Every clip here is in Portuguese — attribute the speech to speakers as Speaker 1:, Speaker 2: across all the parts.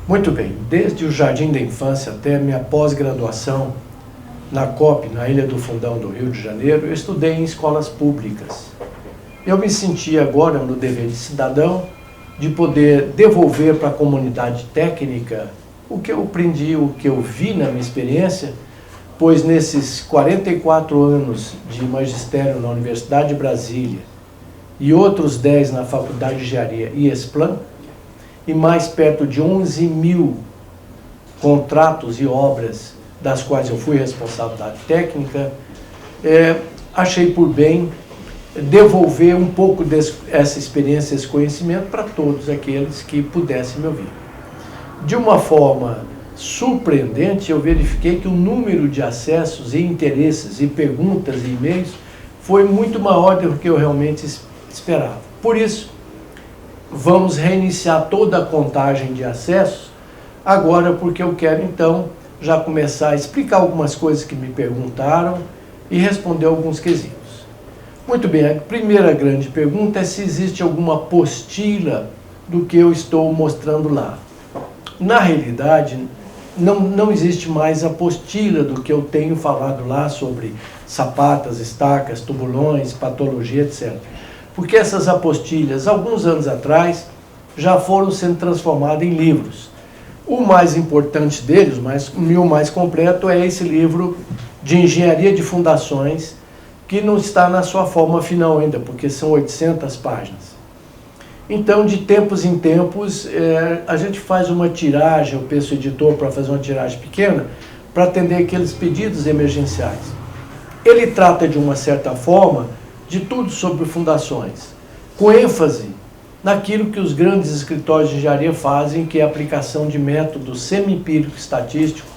Speaker 1: Muito bem, desde o jardim da infância até minha pós-graduação na COP, na Ilha do Fundão do Rio de Janeiro, eu estudei em escolas públicas. Eu me senti agora no dever de cidadão de poder devolver para a comunidade técnica o que eu aprendi, o que eu vi na minha experiência, pois nesses 44 anos de magistério na Universidade de Brasília e outros 10 na Faculdade de Engenharia e ESPLAN, e mais perto de 11.000 contratos e obras das quais eu fui responsável da técnica, achei por bem devolver um pouco dessa experiência, esse conhecimento para todos aqueles que pudessem me ouvir. De uma forma surpreendente, eu verifiquei que o número de acessos e interesses e perguntas e e-mails foi muito maior do que eu realmente esperava. Por isso, vamos reiniciar toda a contagem de acessos agora, porque eu quero então já começar a explicar algumas coisas que me perguntaram e responder alguns quesitos. Muito bem, a primeira grande pergunta é se existe alguma apostila do que eu estou mostrando lá. Na realidade, não existe mais apostila do que eu tenho falado lá sobre sapatas, estacas, tubulões, patologia, etc. Porque essas apostilhas, alguns anos atrás, já foram sendo transformadas em livros. O mais importante deles, o mais completo, é esse livro de Engenharia de Fundações, que não está na sua forma final ainda, porque são 800 páginas. Então, de tempos em tempos, a gente faz uma tiragem, eu peço ao editor para fazer uma tiragem pequena, para atender aqueles pedidos emergenciais. Ele trata, de uma certa forma, de tudo sobre fundações, com ênfase naquilo que os grandes escritórios de engenharia fazem, que é a aplicação de métodos semi-empírico estatístico,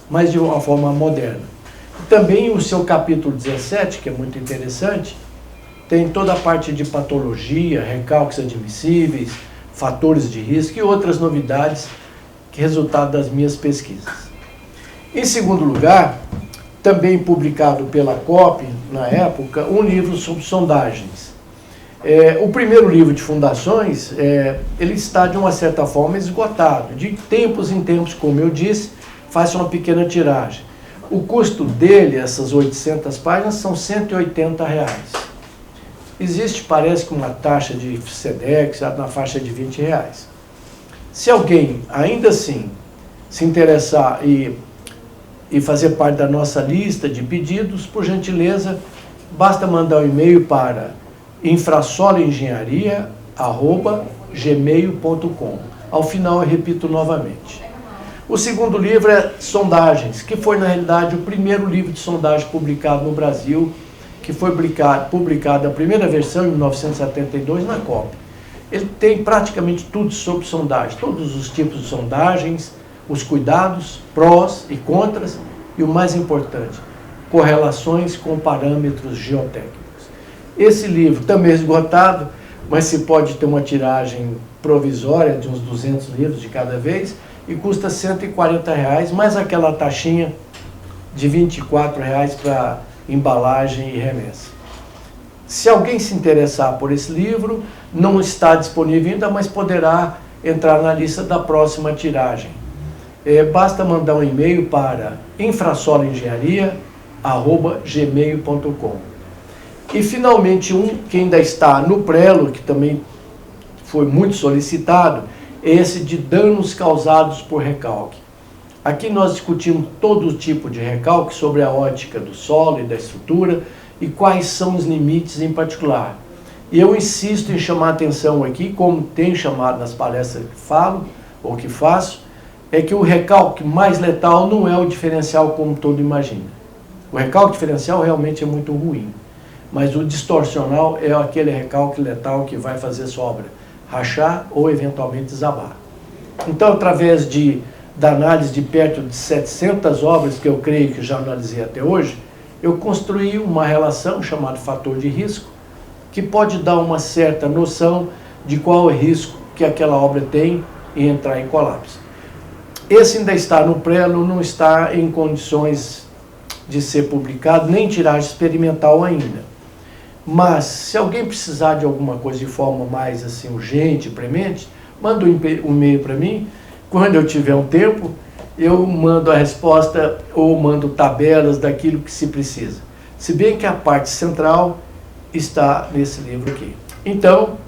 Speaker 1: mas de uma forma moderna. Também o seu capítulo 17, que é muito interessante, tem toda a parte de patologia, recalques admissíveis, fatores de risco e outras novidades que resultado das minhas pesquisas. Em segundo lugar, também publicado pela COP, na época, um livro sobre sondagens. O primeiro livro de fundações, ele está de uma certa forma esgotado. De tempos em tempos, como eu disse, faço uma pequena tiragem. O custo dele, essas 800 páginas, são R$ 180. Existe, parece que uma taxa de SEDEX na faixa de R$ 20. Se alguém, ainda assim, se interessar e fazer parte da nossa lista de pedidos, por gentileza, basta mandar um e-mail para infrasoloengenharia@gmail.com. Ao final eu repito novamente. O segundo livro é Sondagens, que foi, na realidade, o primeiro livro de sondagem publicado no Brasil, que foi publicado a primeira versão em 1972 na COP. Ele tem praticamente tudo sobre sondagem, todos os tipos de sondagens, os cuidados, prós e contras, e o mais importante, correlações com parâmetros geotécnicos. Esse livro também é esgotado, mas se pode ter uma tiragem provisória de uns 200 livros de cada vez, e custa R$ 140, mais aquela taxinha de R$ 24 para embalagem e remessa. Se alguém se interessar por esse livro, não está disponível ainda, mas poderá entrar na lista da próxima tiragem. Basta mandar um e-mail para infrasoloengenharia@gmail.com. E finalmente que ainda está no prelo, que também foi muito solicitado, esse de danos causados por recalque. Aqui nós discutimos todo tipo de recalque sobre a ótica do solo e da estrutura e quais são os limites em particular. E eu insisto em chamar a atenção aqui, como tenho chamado nas palestras que falo ou que faço, é que o recalque mais letal não é o diferencial como todo imagina. O recalque diferencial realmente é muito ruim, mas o distorcional é aquele recalque letal que vai fazer sua obra rachar ou eventualmente desabar. Então, através da análise de perto de 700 obras que eu creio que já analisei até hoje, eu construí uma relação chamada fator de risco, que pode dar uma certa noção de qual é o risco que aquela obra tem em entrar em colapso. Esse ainda está no prelo, não está em condições de ser publicado, nem tiragem experimental ainda. Mas, se alguém precisar de alguma coisa de forma mais assim, urgente, premente, manda um e-mail para mim, quando eu tiver um tempo, eu mando a resposta ou mando tabelas daquilo que se precisa. Se bem que a parte central está nesse livro aqui. Então,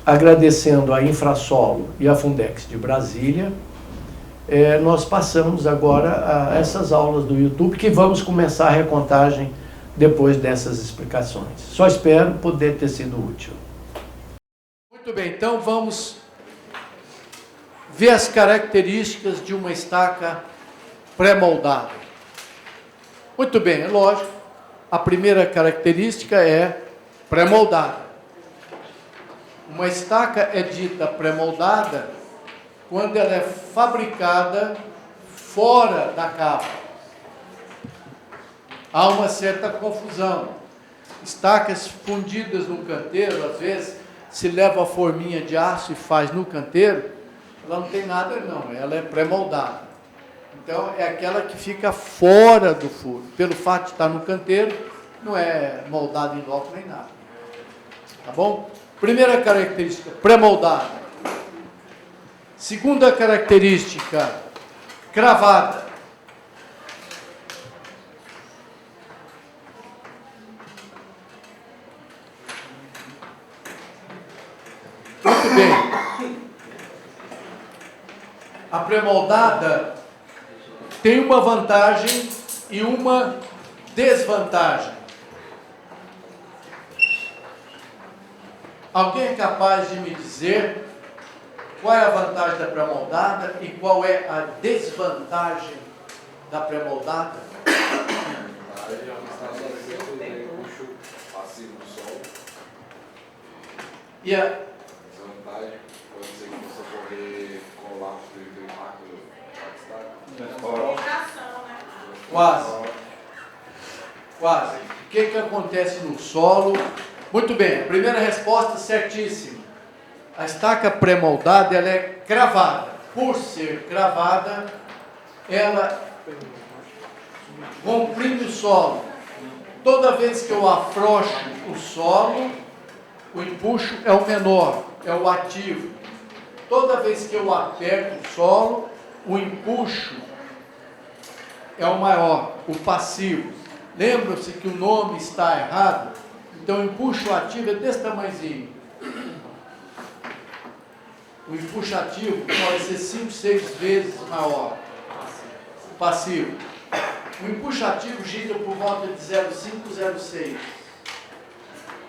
Speaker 1: agradecendo a Infrasolo e a Fundex de Brasília, nós passamos agora a essas aulas do YouTube, que vamos começar a recontagem depois dessas explicações. Só espero poder ter sido útil. Muito bem, então vamos ver as características de uma estaca pré-moldada. Muito bem, é lógico, a primeira característica é pré-moldada. Uma estaca é dita pré-moldada quando ela é fabricada fora da cava. Há uma certa confusão. Estacas fundidas no canteiro, às vezes, se leva a forminha de aço e faz no canteiro, ela não tem nada não, ela é pré-moldada. Então, é aquela que fica fora do furo. Pelo fato de estar no canteiro, não é moldada em loco nem nada. Tá bom? Primeira característica, pré-moldada. Segunda característica, cravada. Muito bem. A pré-moldada tem uma vantagem e uma desvantagem. Alguém é capaz de me dizer qual é a vantagem da pré-moldada e qual é a desvantagem da pré-moldada? E a
Speaker 2: vantagem pode ser que você poder colar o impacto.
Speaker 1: Quase. Quase. O que acontece no solo? Muito bem, a primeira resposta certíssima. A estaca pré-moldada, ela é cravada. Por ser cravada, ela comprime o solo. Toda vez que eu afrouxo o solo, o empuxo é o menor, é o ativo. Toda vez que eu aperto o solo, o empuxo é o maior, o passivo. Lembram-se que o nome está errado? Então, o empuxo ativo é desse tamanhozinho. O empuxo ativo pode ser 5, 6 vezes maior. O passivo. O empuxo ativo gira por volta de 0,5, 0,6.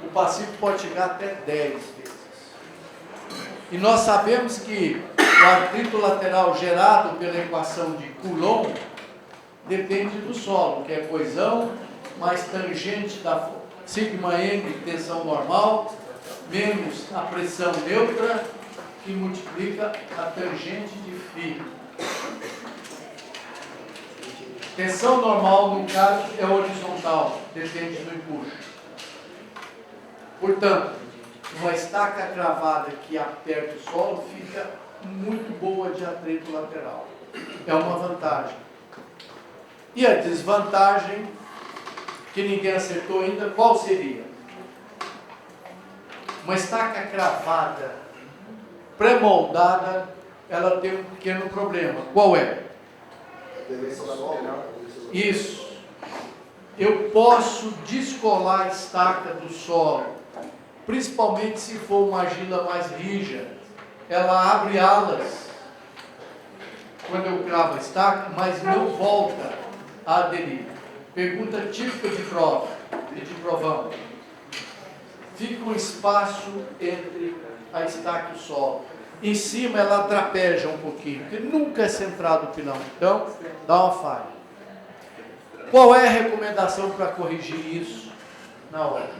Speaker 1: O passivo pode chegar até 10 vezes. E nós sabemos que o atrito lateral gerado pela equação de Coulomb depende do solo, que é coesão mais tangente da sigma n de tensão normal, menos a pressão neutra, que multiplica a tangente de φ. Tensão normal, no caso, é horizontal, depende do empuxo. Portanto, uma estaca cravada que aperta o solo fica muito boa de atrito lateral. É uma vantagem. E a desvantagem, que ninguém acertou ainda, qual seria? Uma estaca cravada, pré-moldada, ela tem um pequeno problema. Qual é? Isso. Eu posso descolar a estaca do solo, principalmente se for uma argila mais rija. Ela abre alas quando eu cravo a estaca, mas não volta a aderir. Pergunta típica de prova, de provão. Fica um espaço entre a estaca e o solo. Em cima ela trapeja um pouquinho, porque nunca é centrado o pilão. Então, dá uma falha. Qual é a recomendação para corrigir isso na hora?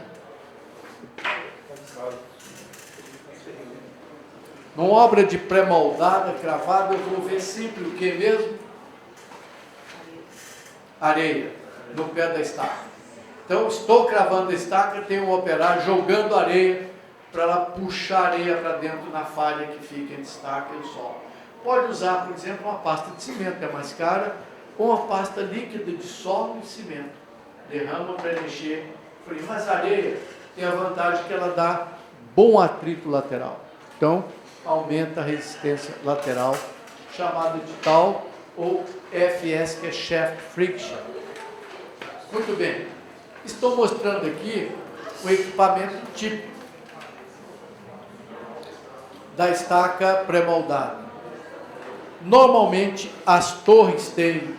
Speaker 1: Numa obra de pré-moldada, cravada, eu vou ver sempre o que mesmo? Areia, no pé da estaca. Então, estou cravando a estaca, tenho um operário jogando areia para ela puxar areia para dentro na falha que fica entre a estaca e o solo. Pode usar, por exemplo, uma pasta de cimento, que é mais cara, ou uma pasta líquida de solo e cimento. Derrama para encher frio. Mas a areia tem a vantagem que ela dá bom atrito lateral. Então, aumenta a resistência lateral chamado de tal, ou FS, que é Shaft Friction. Muito bem. Estou mostrando aqui o equipamento típico da estaca pré-moldada. Normalmente, as torres têm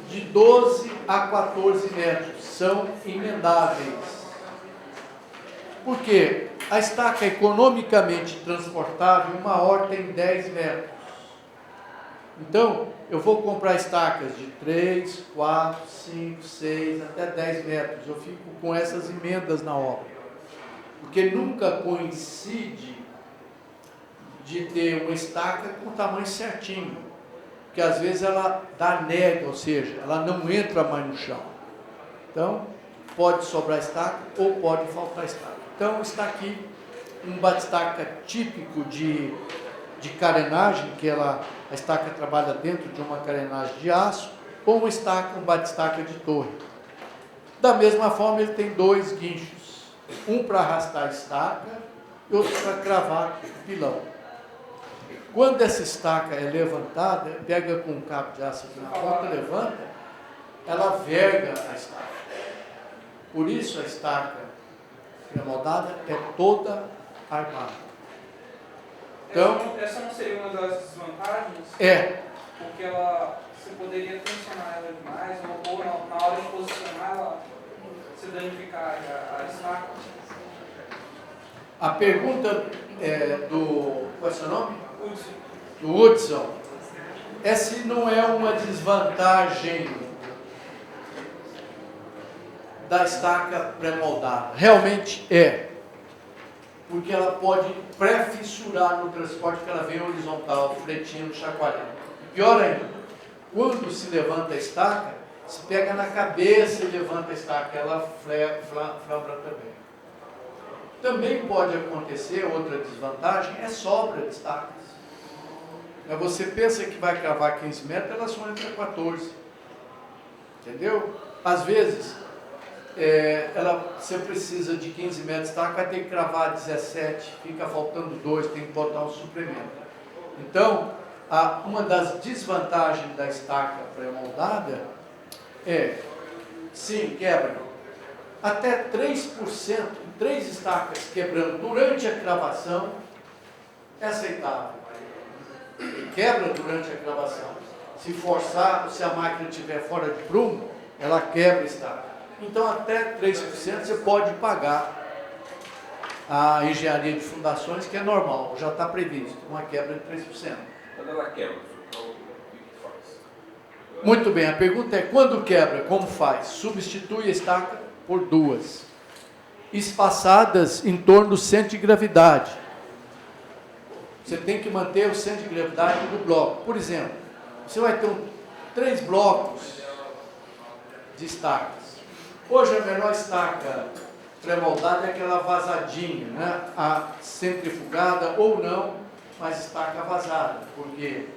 Speaker 1: de 12 a 14 metros, são emendáveis. Por quê? A estaca economicamente transportável, uma hora tem 10 metros. Então, eu vou comprar estacas de 3, 4, 5, 6, até 10 metros. Eu fico com essas emendas na obra. Porque nunca coincide de ter uma estaca com o tamanho certinho. Porque às vezes ela dá nega, ou seja, ela não entra mais no chão. Então, pode sobrar estaca ou pode faltar estaca. Então, está aqui um batistaca típico de carenagem, que a estaca trabalha dentro de uma carenagem de aço, ou um batistaca de torre. Da mesma forma, ele tem dois guinchos, um para arrastar a estaca e outro para cravar o pilão. Quando essa estaca é levantada, pega com um cabo de aço aqui na ponta, levanta, ela verga a estaca. Por isso a estaca pré-moldada é toda armada. Então,
Speaker 3: essa não seria uma das desvantagens?
Speaker 1: É.
Speaker 3: Porque você poderia tensionar ela demais, ou na hora de posicionar ela se danificar a estaca.
Speaker 1: A pergunta qual é o seu nome?
Speaker 3: Hudson.
Speaker 1: Do Hudson. Essa não é uma desvantagem da estaca pré-moldada. Realmente é. Porque ela pode pré-fissurar no transporte, que ela vem horizontal, fletando, chacoalhando. Pior ainda, quando se levanta a estaca, se pega na cabeça e levanta a estaca, ela flambra também. Também pode acontecer, outra desvantagem, é sobra de estacas. Mas você pensa que vai cravar 15 metros, ela só entra 14. Entendeu? Às vezes, você precisa de 15 metros de estaca, vai ter que cravar 17, fica faltando 2, tem que botar um suplemento. Então, uma das desvantagens da estaca pré-moldada sim, quebra. Até 3%, 3 estacas quebrando durante a cravação, é aceitável. Quebra durante a cravação. Se forçar, se a máquina estiver fora de prumo, ela quebra a estaca. Então, até 3% você pode pagar a engenharia de fundações, que é normal, já está previsto, uma quebra de 3%.
Speaker 2: Quando ela quebra, então, o que faz?
Speaker 1: Muito bem, a pergunta é, quando quebra, como faz? Substitui a estaca por 2, espaçadas em torno do centro de gravidade. Você tem que manter o centro de gravidade do bloco. Por exemplo, você vai ter 3 blocos de estacas. Hoje a melhor estaca pré-moldada é aquela vazadinha, né? A centrifugada ou não, mas estaca vazada, porque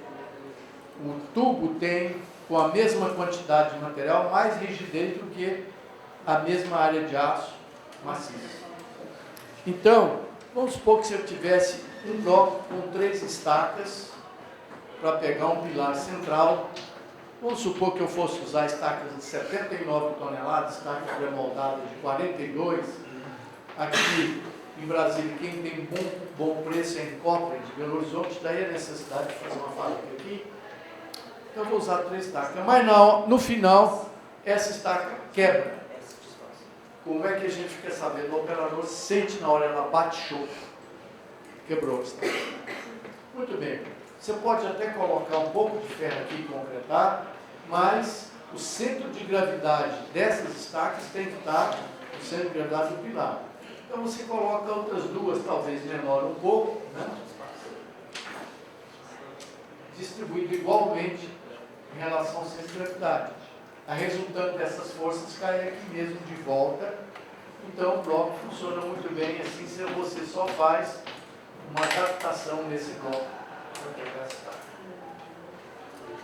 Speaker 1: o tubo tem, com a mesma quantidade de material, mais rigidez do que a mesma área de aço maciço. Então, vamos supor que se eu tivesse um bloco com 3 estacas para pegar um pilar central. Vamos supor que eu fosse usar estacas de 79 toneladas, estacas pré-moldadas de 42. Aqui em Brasília, quem tem bom preço é em Copland, de Belo Horizonte, daí a necessidade de fazer uma fábrica aqui. Então eu vou usar 3 estacas. Mas no final, essa estaca quebra. Como é que a gente fica sabendo? O operador sente na hora, ela bate choco. Quebrou a estaca. Muito bem. Você pode até colocar um pouco de ferro aqui e concretar, mas o centro de gravidade dessas estacas tem que estar no centro de gravidade do pilar. Então você coloca outras 2, talvez menor um pouco, né? Distribuído igualmente em relação ao centro de gravidade. A resultante dessas forças cai aqui mesmo de volta. Então o bloco funciona muito bem, assim você só faz uma adaptação nesse bloco.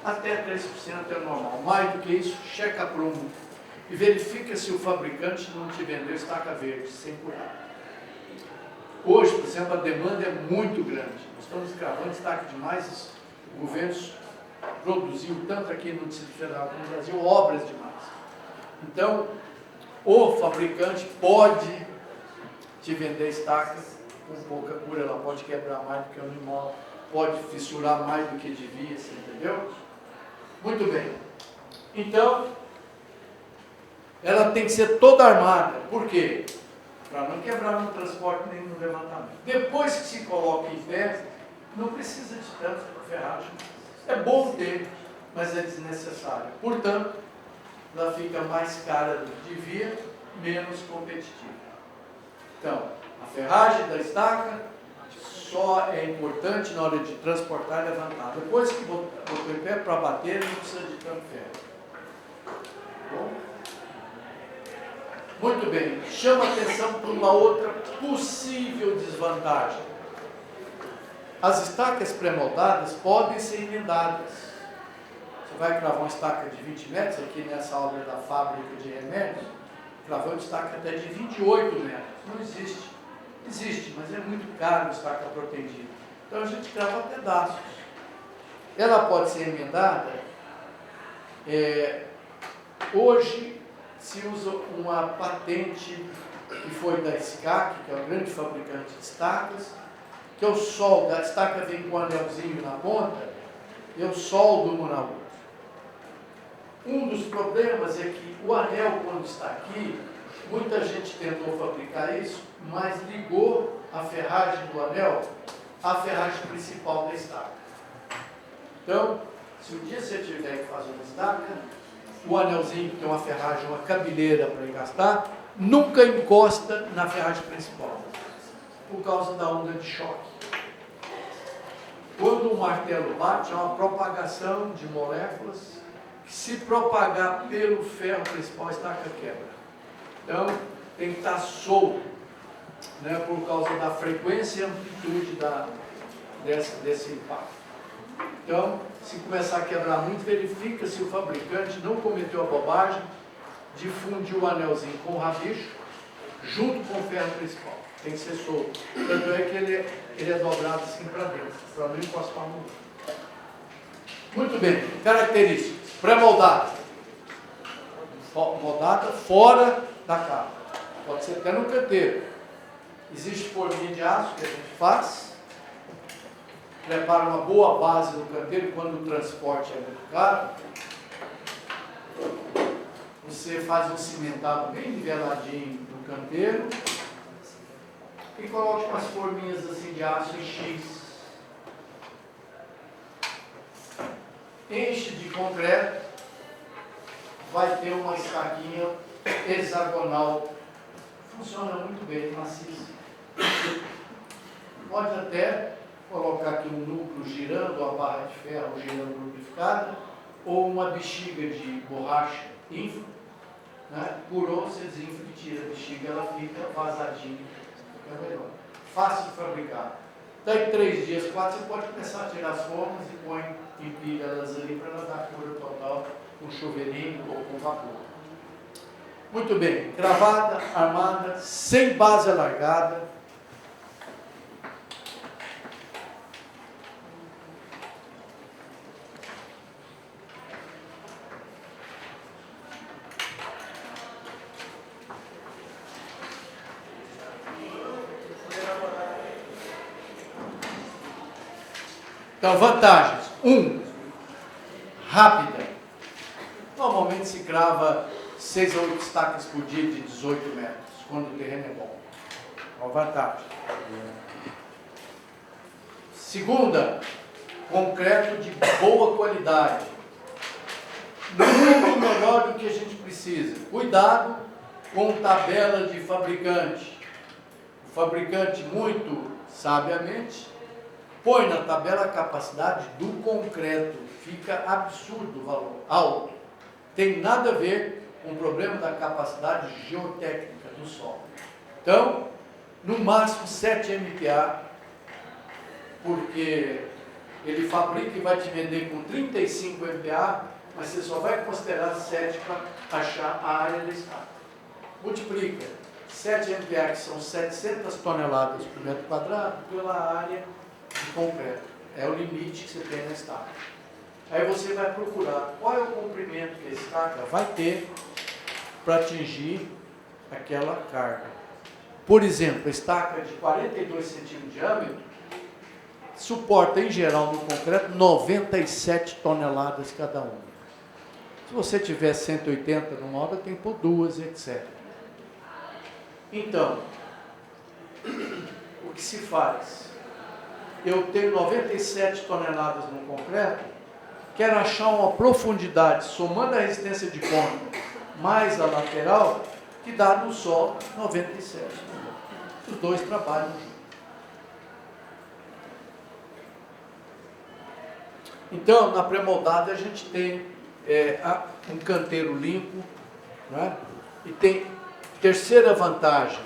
Speaker 1: Até 3% é normal. Mais do que isso, checa prumo e verifica se o fabricante não te vendeu estaca verde, sem curar. Hoje, por exemplo, a demanda é muito grande. Nós estamos cravando estaca demais. Governos produziu, tanto aqui no Distrito Federal como no Brasil, obras demais. Então, o fabricante pode te vender estaca com pouca cura, ela pode quebrar mais do que o animal, pode fissurar mais do que devia, você entendeu? Muito bem. Então, ela tem que ser toda armada. Por quê? Para não quebrar no transporte nem no levantamento. Depois que se coloca em pé, não precisa de tanta ferragem. É bom ter, mas é desnecessário. Portanto, ela fica mais cara do que devia, menos competitiva. Então, a ferragem da estaca só é importante na hora de transportar e levantar. Depois que botou em pé para bater, não precisa de tanto ferro. Bom? Muito bem. Chama atenção para uma outra possível desvantagem. As estacas pré-moldadas podem ser emendadas. Você vai cravar uma estaca de 20 metros, aqui nessa obra da fábrica de remédios, cravando estaca até de 28 metros. Não existe. Existe, mas é muito caro a estaca protendida. Então a gente crava pedaços. Ela pode ser emendada. Hoje se usa uma patente que foi da SCAC, que é o grande fabricante de estacas, que eu soldo, a estaca vem com um anelzinho na ponta, eu soldo uma na outra. Um dos problemas é que o anel, quando está aqui, muita gente tentou fabricar isso, mas ligou a ferragem do anel à ferragem principal da estaca. Então, se um dia você tiver que fazer uma estaca, o anelzinho que tem uma ferragem, uma cabeleira para engastar, nunca encosta na ferragem principal, por causa da onda de choque. Quando o martelo bate, é uma propagação de moléculas que, se propagar pelo ferro principal, a estaca quebra. Então, tem que estar solto, né, por causa da frequência e amplitude desse impacto. Então, se começar a quebrar muito, verifica se o fabricante não cometeu a bobagem de fundir o anelzinho com o rabicho junto com o ferro principal. Tem que ser solto. Tanto é que ele é dobrado assim para dentro, para não encostar no outro. Muito bem. Características. Pré-moldada. Moldada fora da capa. Pode ser até no canteiro. Existe forminha de aço que a gente faz. Prepara uma boa base no canteiro quando o transporte é muito caro. Você faz um cimentado bem niveladinho no canteiro e coloca umas forminhas assim de aço em X. Enche de concreto, vai ter uma estaquinha hexagonal. Funciona muito bem, maciça. Pode até colocar aqui um núcleo girando, uma barra de ferro girando lubrificada, ou uma bexiga de borracha infla, né? Curou, você desinfla e tira a bexiga, ela fica vazadinha, fica melhor. Fácil de fabricar. Daqui 3 dias, 4, você pode começar a tirar as formas e põe, empilha elas ali para ela dar cura total com chuveirinho ou com vapor. Muito bem, cravada, armada, sem base alargada. Então, vantagens. 1. Rápida. Normalmente se crava 6 a 8 estacas por dia de 18 metros, quando o terreno é bom. Uma vantagem. Segunda, concreto de boa qualidade. Muito melhor do que a gente precisa. Cuidado com tabela de fabricante. O fabricante, muito sabiamente, põe na tabela a capacidade do concreto. Fica absurdo o valor, alto. Tem nada a ver com o problema da capacidade geotécnica do solo. Então, no máximo 7 MPa, porque ele fabrica e vai te vender com 35 MPa, mas você só vai considerar 7 para achar a área da estaca. Multiplica 7 MPa, que são 700 toneladas por metro quadrado, pela área de concreto. É o limite que você tem na estaca. Aí você vai procurar qual é o comprimento que a estaca vai ter para atingir aquela carga. Por exemplo, a estaca de 42 centímetros de diâmetro suporta, em geral, no concreto, 97 toneladas cada uma. Se você tiver 180 numa obra, tem que pôr duas, etc. Então, o que se faz? Eu tenho 97 toneladas no concreto, quero achar uma profundidade, somando a resistência de ponta mais a lateral, que dá no solo 97. Os dois trabalham juntos. Então, na pré-moldada a gente tem um canteiro limpo, né? E tem terceira vantagem.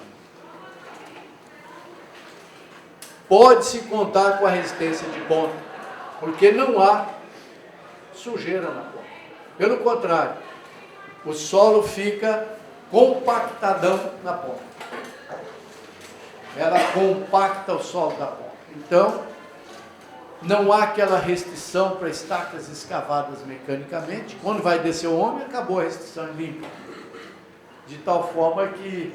Speaker 1: Pode-se contar com a resistência de ponta, porque não há sujeira na ponta. Pelo contrário, o solo fica compactadão na ponta. Ela compacta o solo da ponta. Então, não há aquela restrição para estacas escavadas mecanicamente. Quando vai descer o homem, acabou a restrição limpa. De tal forma que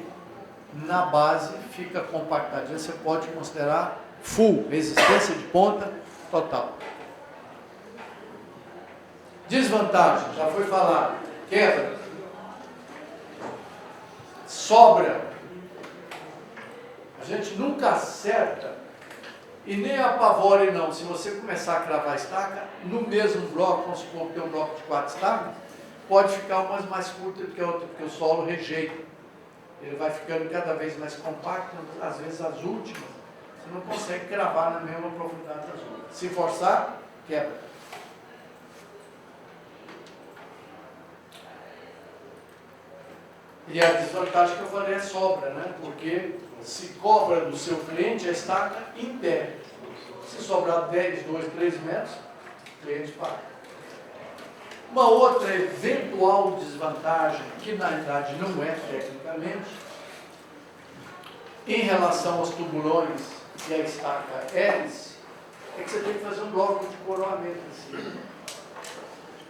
Speaker 1: na base fica compactadinha. Você pode considerar full, resistência de ponta total. Desvantagem, já foi falado. Quebra. Sobra. A gente nunca acerta e nem apavore não. Se você começar a cravar a estaca, no mesmo bloco, vamos supor que tem um bloco de 4 estacas, pode ficar umas mais curtas do que a outra, porque o solo rejeita. Ele vai ficando cada vez mais compacto, às vezes as últimas, você não consegue cravar na mesma profundidade das outras. Se forçar, quebra. E a desvantagem que eu falei é sobra, né? Porque se cobra do seu cliente a estaca inteira. Se sobrar 10, 2, 3 metros, o cliente paga. Uma outra eventual desvantagem, que na verdade não é tecnicamente, em relação aos tubulões e à estaca hélice, é que você tem que fazer um bloco de coroamento em cima.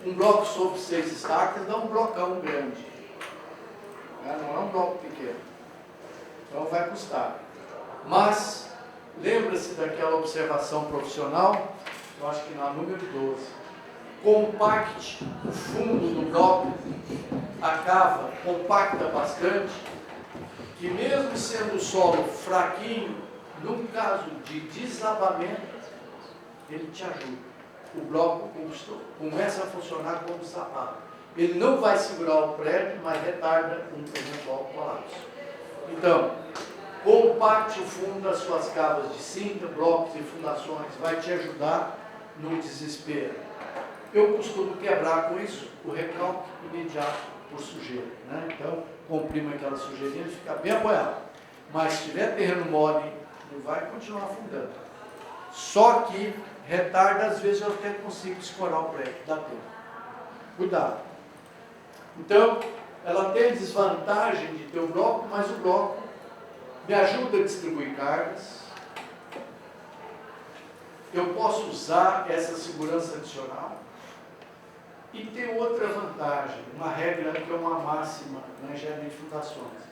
Speaker 1: Um bloco sobre 6 estacas dá um blocão grande. Não é um bloco pequeno. Então vai custar. Mas, lembra-se daquela observação profissional, eu acho que na número 12. Compacte o fundo do bloco, a cava compacta bastante, que mesmo sendo o solo fraquinho, num caso de desabamento, ele te ajuda. O bloco começa a funcionar como sapato. Ele não vai segurar o prédio, mas retarda um eventual colapso. Então, compacte o fundo das suas cavas de cinta, blocos e fundações, vai te ajudar no desespero. Eu costumo quebrar com isso o recalque imediato por sujeira, né? Então, comprima aquela sujeirinha e fica bem apoiado. Mas se tiver terreno mole, não vai continuar afundando. Só que retarda, às vezes eu até consigo escorar o prédio, dá tempo. Cuidado. Então, ela tem desvantagem de ter o bloco, mas o bloco me ajuda a distribuir cargas. Eu posso usar essa segurança adicional. E tem outra vantagem, uma regra que é uma máxima na engenharia de fundações.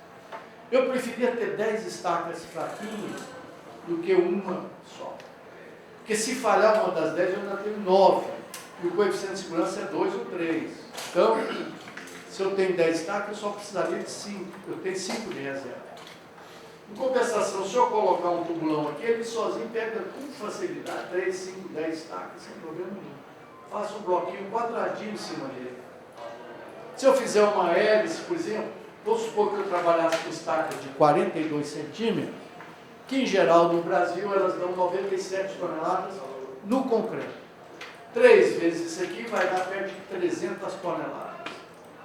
Speaker 1: Eu preferia ter 10 estacas fraquinhas do que uma só. Porque se falhar uma das 10, eu ainda tenho 9. E o coeficiente de segurança é 2 ou 3. Então, se eu tenho 10 estacas, eu só precisaria de 5. Eu tenho 5 de reserva. Em compensação, se eu colocar um tubulão aqui, ele sozinho pega com facilidade 3, 5, 10 estacas, sem problema nenhum. Faço um bloquinho quadradinho em cima dele. Se eu fizer uma hélice, por exemplo, vou supor que eu trabalhasse com estacas de 42 centímetros, que em geral no Brasil elas dão 97 toneladas no concreto. 3 vezes isso aqui vai dar perto de 300 toneladas.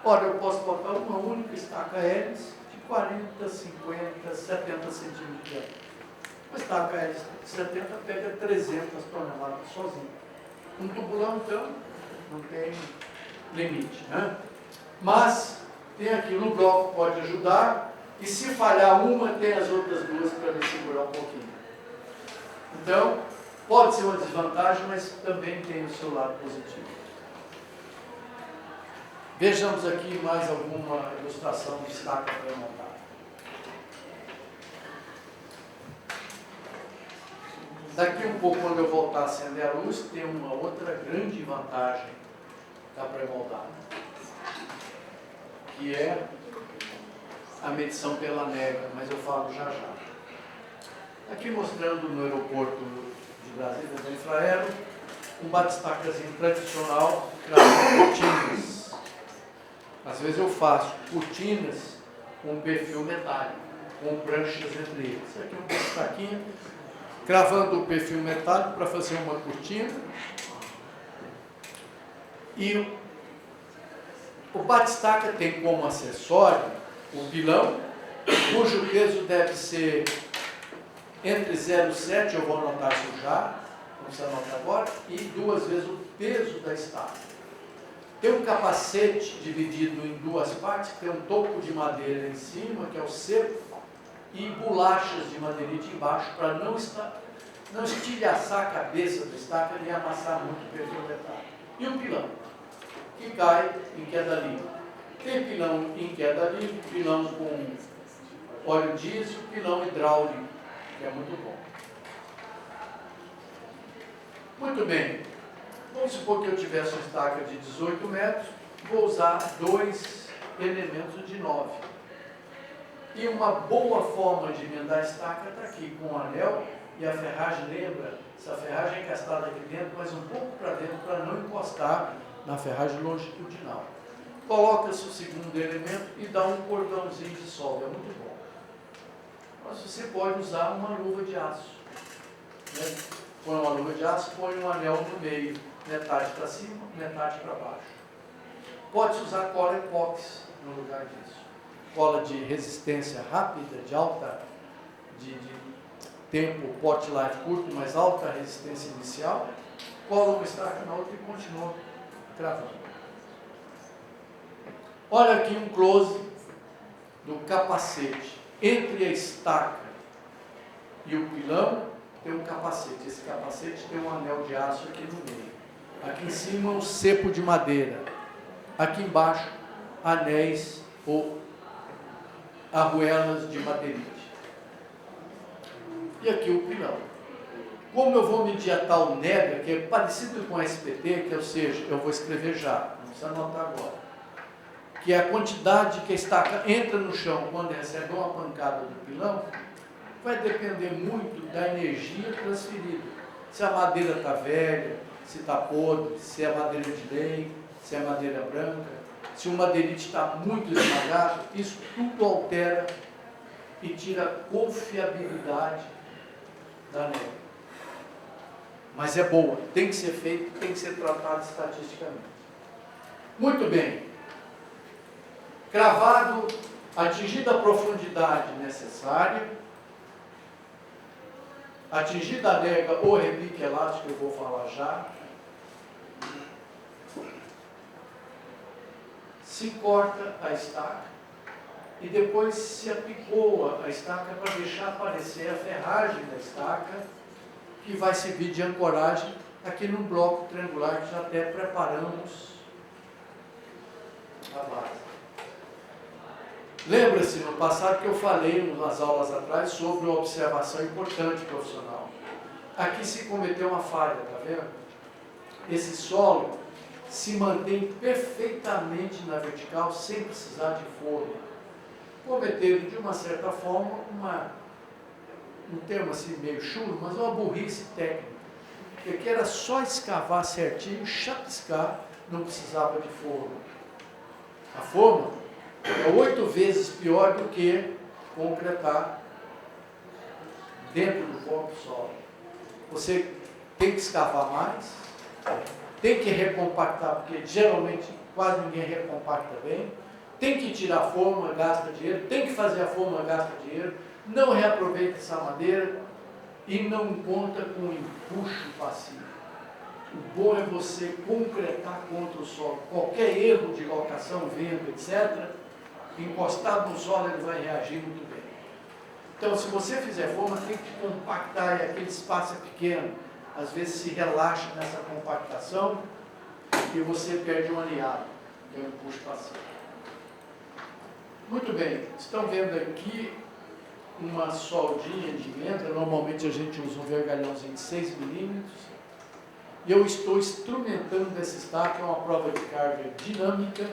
Speaker 1: Ora, eu posso botar uma única estaca hélice de 40, 50, 70 centímetros de diâmetro. Uma estaca hélice de 70 pega 300 toneladas sozinho. Um tubulão, então, não tem limite, né? Mas tem aqui no bloco, pode ajudar, e se falhar uma, tem as outras duas para me segurar um pouquinho. Então, pode ser uma desvantagem, mas também tem o seu lado positivo. Vejamos aqui mais alguma ilustração de estaca pré-montada. Daqui um pouco, quando eu voltar a acender a luz, tem uma outra grande vantagem da pré-moldada, que é a medição pela nega, mas eu falo já já. Aqui mostrando no aeroporto de Brasília, da Infraero, um batistacazinho tradicional, cravando cortinas. Às vezes eu faço cortinas com perfil metálico, com pranchas entre eles. Isso aqui é um batistaquinho, cravando o perfil metálico para fazer uma cortina. E o batistaca tem como acessório o pilão, cujo peso deve ser entre 0,7, eu vou anotar isso já, não precisa anotar agora, e 2 vezes o peso da estaca. Tem um capacete dividido em 2 partes, que tem um topo de madeira em cima, que é o cepo, e bolachas de madeirite embaixo, para não estilhaçar a cabeça da estaca e amassar muito o perfil metálico. E o pilão, que cai em queda livre. Tem pilão em queda livre, pilão com óleo diesel, pilão hidráulico, que é muito bom. Muito bem. Vamos supor que eu tivesse uma estaca de 18 metros, vou usar 2 elementos de 9. E uma boa forma de emendar a estaca está aqui, com o anel e a ferragem. Lembra, essa ferragem é encastada aqui dentro, mas um pouco para dentro, para não encostar na ferragem longitudinal. Coloca-se o segundo elemento e dá um cordãozinho de solda, é muito bom. Mas você pode usar uma luva de aço. Né? Põe uma luva de aço, põe um anel no meio, metade para cima, metade para baixo. Pode-se usar cola epóxi no lugar disso. Cola de resistência rápida, de alta, de tempo pot life curto, mas alta resistência inicial. Cola uma estaca na outra e continua cravando. Olha aqui um close do capacete. Entre a estaca e o pilão tem um capacete. Esse capacete tem um anel de aço aqui no meio. Aqui em cima um cepo de madeira. Aqui embaixo anéis ou arruelas de madeirite. E aqui o pilão. Como eu vou medir a tal nega, que é parecido com a SPT, que ou seja, eu vou escrever já, não precisa anotar agora, que é a quantidade que a estaca entra no chão quando recebe uma pancada do pilão, vai depender muito da energia transferida. Se a madeira está velha, se está podre, se é madeira de lei, se é madeira branca, se o madeirite está muito esmagado, isso tudo altera e tira a confiabilidade da nega. Mas é boa, tem que ser feito, tem que ser tratado estatisticamente. Muito bem. Cravado, atingida a profundidade necessária, atingida a nega ou repique elástico, eu vou falar já, se corta a estaca e depois se apicoa a estaca para deixar aparecer a ferragem da estaca, que vai servir de ancoragem aqui no bloco triangular que já até preparamos a base. Lembra-se no passado que eu falei nas aulas atrás sobre uma observação importante profissional. Aqui se cometeu uma falha, tá vendo? Esse solo se mantém perfeitamente na vertical sem precisar de forma. Cometeram de uma certa forma um termo assim meio chulo, mas uma burrice técnica. Porque aqui era só escavar certinho, chapiscar, não precisava de forma. A forma é 8 vezes pior do que concretar dentro do corpo solo. Você tem que escavar mais, tem que recompactar, porque geralmente quase ninguém recompacta bem, tem que tirar a forma, gasta dinheiro, tem que fazer a forma, gasta dinheiro, não reaproveita essa madeira e não conta com empuxo passivo. O bom é você concretar contra o solo. Qualquer erro de locação, vento, etc., encostado no solo, ele vai reagir muito bem. Então, se você fizer forma, tem que compactar, e aquele espaço é pequeno. Às vezes se relaxa nessa compactação e você perde um aliado. que é o empuxo passivo. Muito bem, estão vendo aqui uma soldinha de emenda. Normalmente a gente usa um vergalhãozinho de 6 milímetros. E eu estou instrumentando essa estaca, é uma prova de carga dinâmica,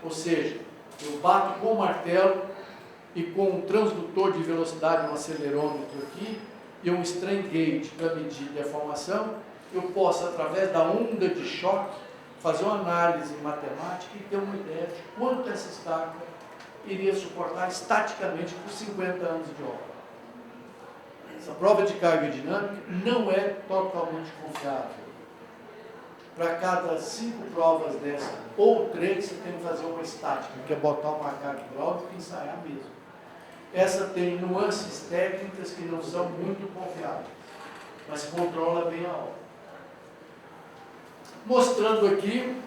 Speaker 1: ou seja, eu bato com o martelo e com um transdutor de velocidade, um acelerômetro aqui, e um strain gauge para medir deformação, eu posso, através da onda de choque, fazer uma análise matemática e ter uma ideia de quanto essa estaca iria suportar estaticamente por 50 anos de obra. Essa prova de carga dinâmica não é totalmente confiável. Para cada 5 provas dessa, ou 3, você tem que fazer uma estática, que é botar o macaco hidráulico e ensaiar mesmo. Essa tem nuances técnicas que não são muito confiáveis, mas controla bem a obra. Mostrando aqui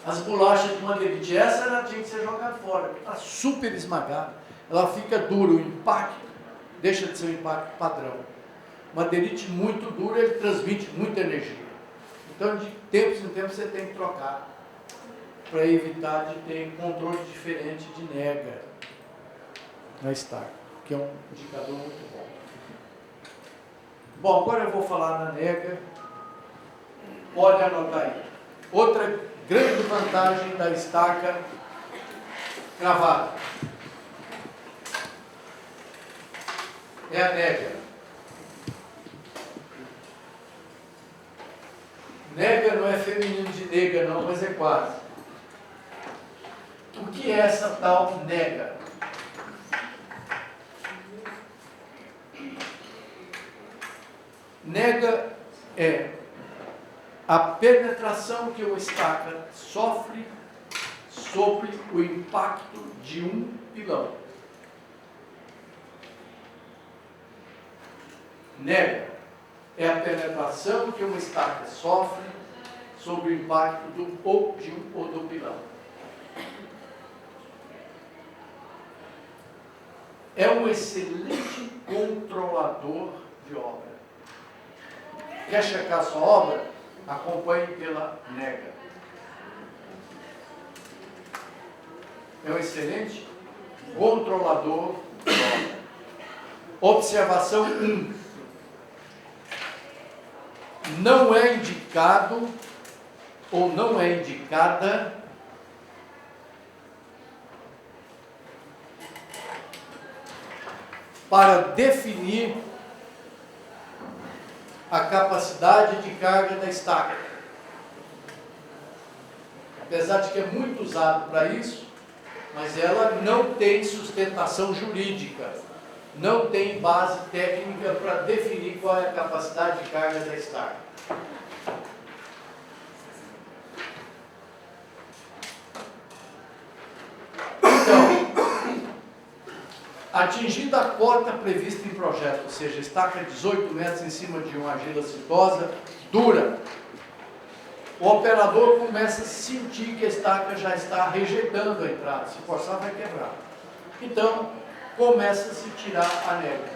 Speaker 1: as bolachas de madeirite. Essa ela tinha que ser jogada fora, porque está super esmagada. Ela fica dura, o impacto deixa de ser um impacto padrão. Madeirite muito duro, ele transmite muita energia. Então, de tempos em tempos, você tem que trocar para evitar de ter controle diferente de nega na estaca, que é um indicador muito bom. Bom, agora eu vou falar na nega. Pode anotar aí. Outra grande vantagem da estaca cravada é a nega. Nega não é feminino de nega não, mas é quase. O que é essa tal nega? Nega é a penetração que o estaca sofre sobre o impacto de um pilão. Nega é a penetração que uma estaca sofre sobre o impacto de um ou do pilão. É um excelente controlador de obra. Quer checar sua obra? Acompanhe pela nega. É um excelente controlador de obra. Observação 1. Não é indicado ou não é indicada para definir a capacidade de carga da estaca. Apesar de que é muito usado para isso, mas ela não tem sustentação jurídica, não tem base técnica para definir qual é a capacidade de carga da estaca. Então, atingida a cota prevista em projeto, ou seja, estaca 18 metros em cima de uma argila cintosa, dura, o operador começa a sentir que a estaca já está rejeitando a entrada, se forçar vai quebrar. Então, começa a se tirar a nega.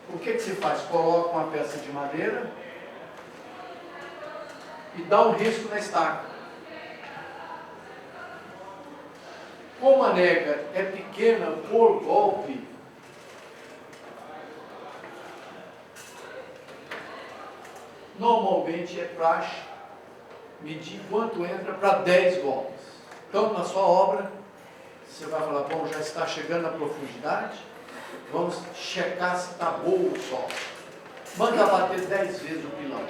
Speaker 1: O que se faz? Coloca uma peça de madeira e dá um risco na estaca. Como a nega é pequena por golpe, normalmente é praxe medir quanto entra para 10 golpes. Então, na sua obra, você vai falar, bom, já está chegando a profundidade, vamos checar se está boa o solo. Manda bater 10 vezes o pilão.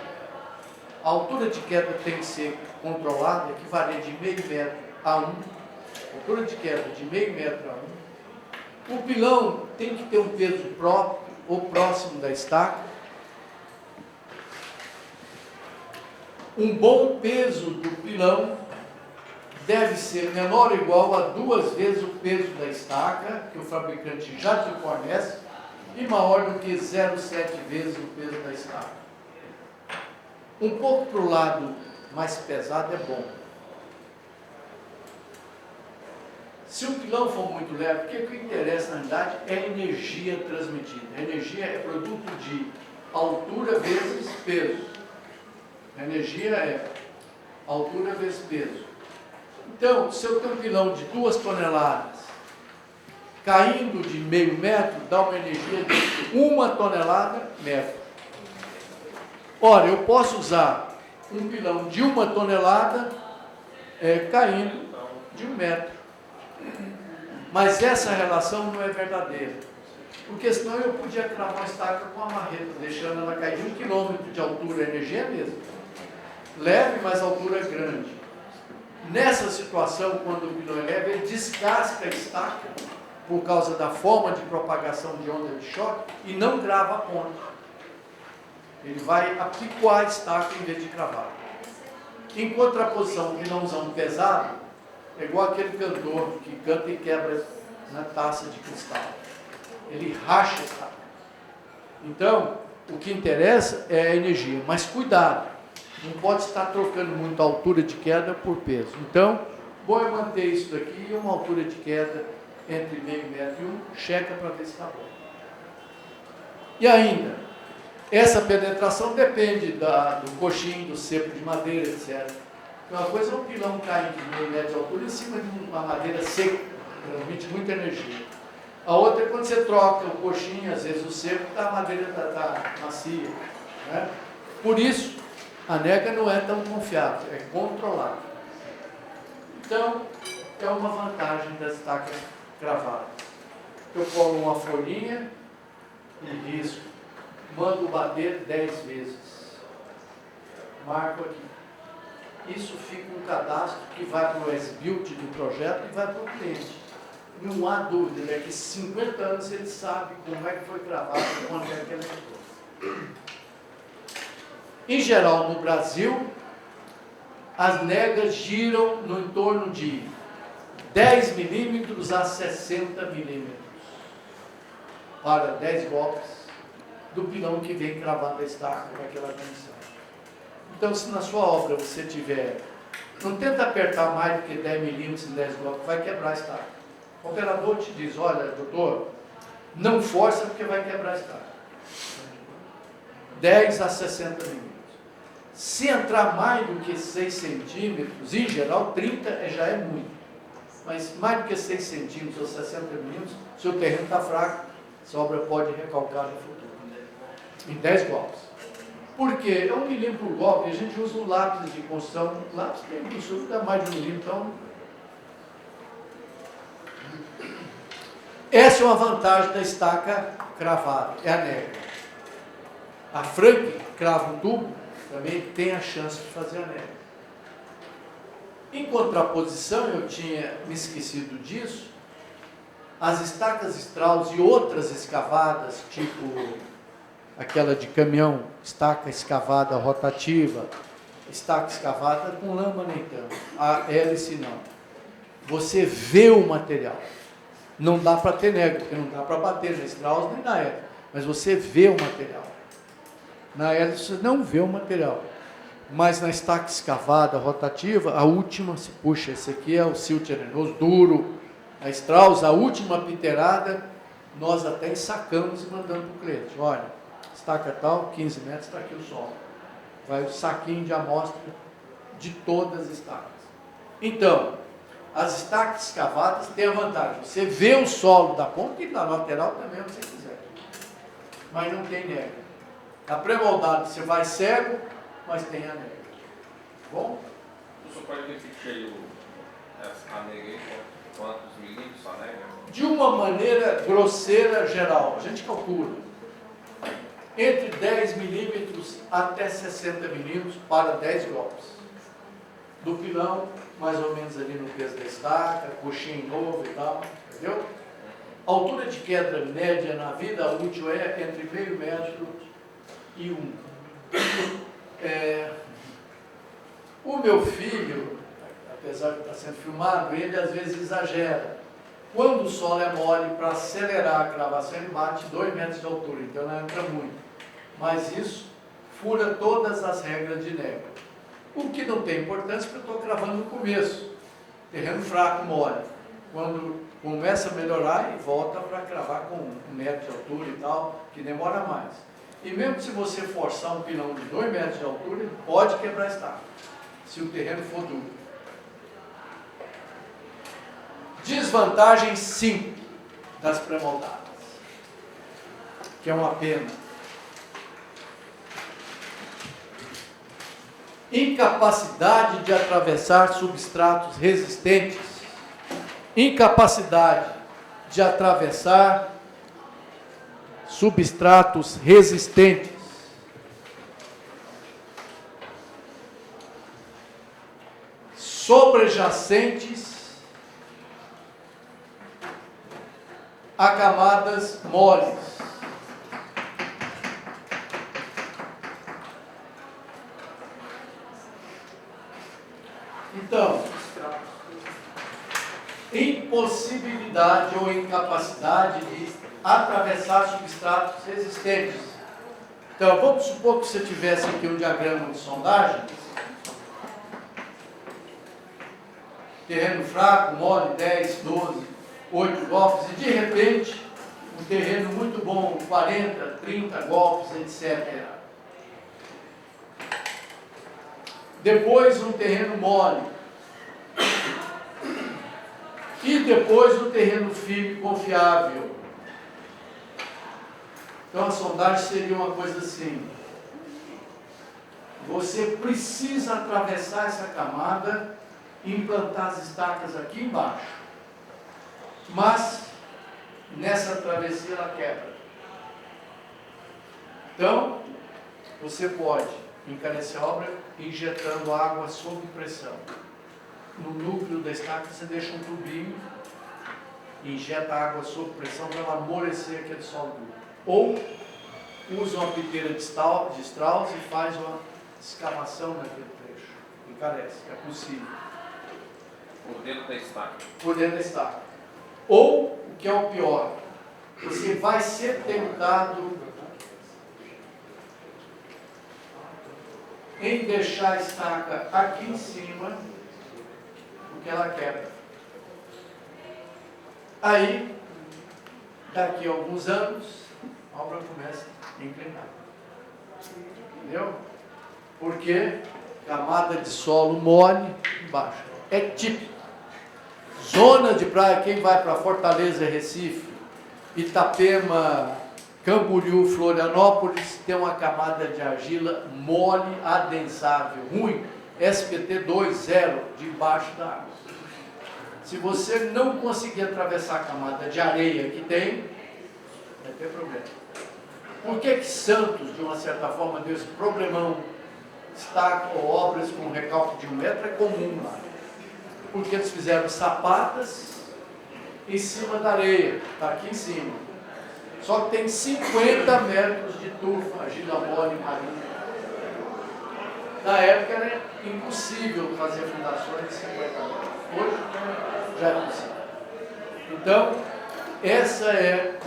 Speaker 1: A altura de queda tem que ser controlada, que varia de meio metro a 1. Altura de queda de meio metro a 1. O pilão tem que ter um peso próprio ou próximo da estaca. Um bom peso do pilão deve ser menor ou igual a 2 vezes o peso da estaca, que o fabricante já te fornece, e maior do que 0,7 vezes o peso da estaca. Um pouco para o lado mais pesado é bom. Se o pilão for muito leve, o que interessa na verdade é a energia transmitida. A energia é produto de altura vezes peso. A energia é altura vezes peso. Então, se eu tenho um pilão de 2 toneladas, caindo de meio metro, dá uma energia de 1 tonelada metro. Ora, eu posso usar um pilão de 1 tonelada caindo de 1 metro. Mas essa relação não é verdadeira. Porque senão eu podia cravar uma estaca com a marreta, deixando ela cair de 1 quilômetro de altura, a energia é mesmo. Leve, mas a altura é grande. Nessa situação, quando o pilão é leve, ele descasca a estaca por causa da forma de propagação de onda de choque e não crava a ponta. Ele vai apicoar a estaca em vez de cravar. Em contraposição, o pilãozão pesado é igual aquele cantor que canta e quebra na taça de cristal. Ele racha a estaca. Então, o que interessa é a energia, mas cuidado, não pode estar trocando muito a altura de queda por peso. Então, bom é manter isso daqui e uma altura de queda entre meio metro e 1, checa para ver se está bom. E ainda, essa penetração depende do coxim, do cepo de madeira, etc. Uma coisa é um pilão cair de meio metro de altura em cima de uma madeira seca, transmite muita energia. A outra é quando você troca o coxim, às vezes o cepo, a madeira está macia. Né? Por isso, a nega não é tão confiável, é controlada. Então, é uma vantagem das estacas cravadas. Eu colo uma folhinha e risco. Mando bater 10 vezes. Marco aqui. Isso fica um cadastro que vai para o S-Build do projeto e vai para o cliente. Não há dúvida, é que 50 anos ele sabe como é que foi gravado e quando é que ele entrou. Em geral, no Brasil, as negas giram no entorno de 10 milímetros a 60 milímetros para 10 golpes do pilão que vem cravando a estaca naquela dimensão. Então, se na sua obra você tiver, não tenta apertar mais do que 10 milímetros em 10 golpes, vai quebrar a estaca. O operador te diz, olha, doutor, não força porque vai quebrar a estaca. 10 a 60 milímetros. Se entrar mais do que 6 centímetros, em geral 30 já é muito. Mas mais do que 6 centímetros ou 60 milímetros, se o terreno está fraco, essa obra pode recalcar no futuro. Em 10 golpes. Por quê? É 1 milímetro por golpe, a gente usa um lápis de construção, lápis tem no sul, dá mais de 1 milímetro, então... Essa é uma vantagem da estaca cravada, é a nega. A Frank crava um tubo, também tem a chance de fazer a nega. Em contraposição, eu tinha me esquecido disso, as estacas Strauss e outras escavadas, tipo aquela de caminhão, estaca escavada rotativa, estaca escavada com lâmina então, a hélice não. Você vê o material. Não dá para ter nega, porque não dá para bater na Strauss nem na hélice, mas você vê o material. Na hélice você não vê o material. Mas na estaca escavada rotativa, a última se puxa. Esse aqui é o silt arenoso, duro. A Strauss, a última piterada, nós até ensacamos e mandamos para o cliente. Olha, estaca tal, 15 metros, está aqui o solo. Vai o saquinho de amostra de todas as estacas. Então, as estacas escavadas têm a vantagem. Você vê o solo da ponta e da lateral também, se você quiser. Mas não tem nega. Na pré-moldada você vai cego, mas tem a nega. Bom?
Speaker 2: O senhor pode ver se cheio a nega aí, quantos milímetros a nega?
Speaker 1: De uma maneira grosseira geral, a gente calcula entre 10 milímetros até 60 milímetros para 10 golpes. Do pilão, mais ou menos ali no peso da estaca, coxinho novo e tal, entendeu? A altura de queda média na vida útil é entre meio metro e 1. O meu filho, apesar de estar sendo filmado, ele às vezes exagera. Quando o solo é mole, para acelerar a gravação, ele bate 2 metros de altura, então não entra muito. Mas isso fura todas as regras de nega. O que não tem importância, porque eu estou gravando no começo. Terreno fraco, mole. Quando começa a melhorar, e volta para cravar com 1 metro de altura e tal, que demora mais. E mesmo se você forçar um pilão de 2 metros de altura, ele pode quebrar a estaca. se o terreno for duro. Desvantagem 5 das pré-moldadas, que é uma pena. Incapacidade de atravessar substratos resistentes. Incapacidade de atravessar substratos resistentes. Sobrejacentes a camadas moles. Então, impossibilidade ou incapacidade de atravessar substratos resistentes. Então, vamos supor que você tivesse aqui um diagrama de sondagem. Terreno fraco, mole, 10, 12, 8 golpes, e de repente, um terreno muito bom, 40, 30 golpes, etc. Depois um terreno mole. E depois um terreno firme e confiável. Então a sondagem seria uma coisa assim. Você precisa atravessar essa camada e implantar as estacas aqui embaixo. Mas nessa travessia ela quebra. Então, você pode encarecer a obra injetando água sob pressão. No núcleo da estaca você deixa um tubinho, injeta água sob pressão para ela amolecer aquele solo duro. Ou usa uma piteira de Strauss e faz uma escavação naquele trecho. Encarece, é possível.
Speaker 2: Por dentro da estaca.
Speaker 1: Por dentro da estaca. Ou, o que é o pior, você vai ser tentado em deixar a estaca aqui em cima, porque ela quebra. Aí, daqui a alguns anos, a obra começa a inclinar. Entendeu? Porque camada de solo mole embaixo. É típico. Zona de praia, quem vai para Fortaleza, Recife, Itapema, Camboriú, Florianópolis, tem uma camada de argila mole, adensável, ruim, SPT 2.0, debaixo da água. Se você não conseguir atravessar a camada de areia que tem, vai ter problema. Por que Santos, de uma certa forma, deu esse problemão? Estaca ou obras com recalque de 1 metro é comum lá. Porque eles fizeram sapatas em cima da areia, está aqui em cima. Só que tem 50 metros de turfa, argila mole marinha. Na época era impossível fazer fundações de 50 metros. Hoje já é possível. Então, essa é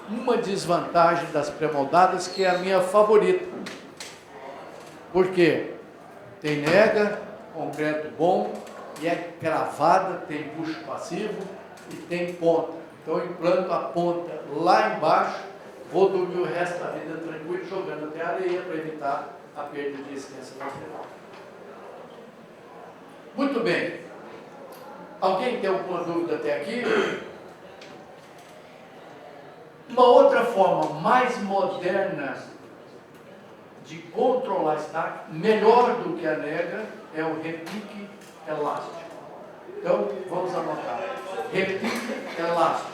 Speaker 1: uma desvantagem das pré-moldadas, que é a minha favorita. Por quê? Tem nega, concreto bom, e é cravada, tem bucho passivo e tem ponta. Então eu implanto a ponta lá embaixo, vou dormir o resto da vida tranquilo, jogando até a areia para evitar a perda de resistência lateral. Muito bem. Alguém tem alguma dúvida até aqui? Uma outra forma mais moderna de controlar a estaca, melhor do que a nega, é o repique elástico. Então, vamos anotar. Repique elástico.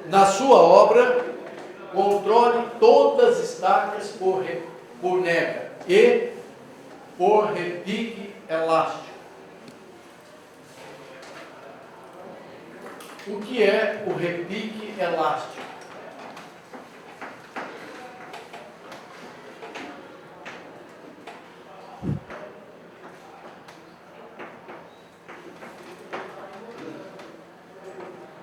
Speaker 1: Na sua obra, controle todas as estacas por nega e por repique elástico. O que é o repique elástico?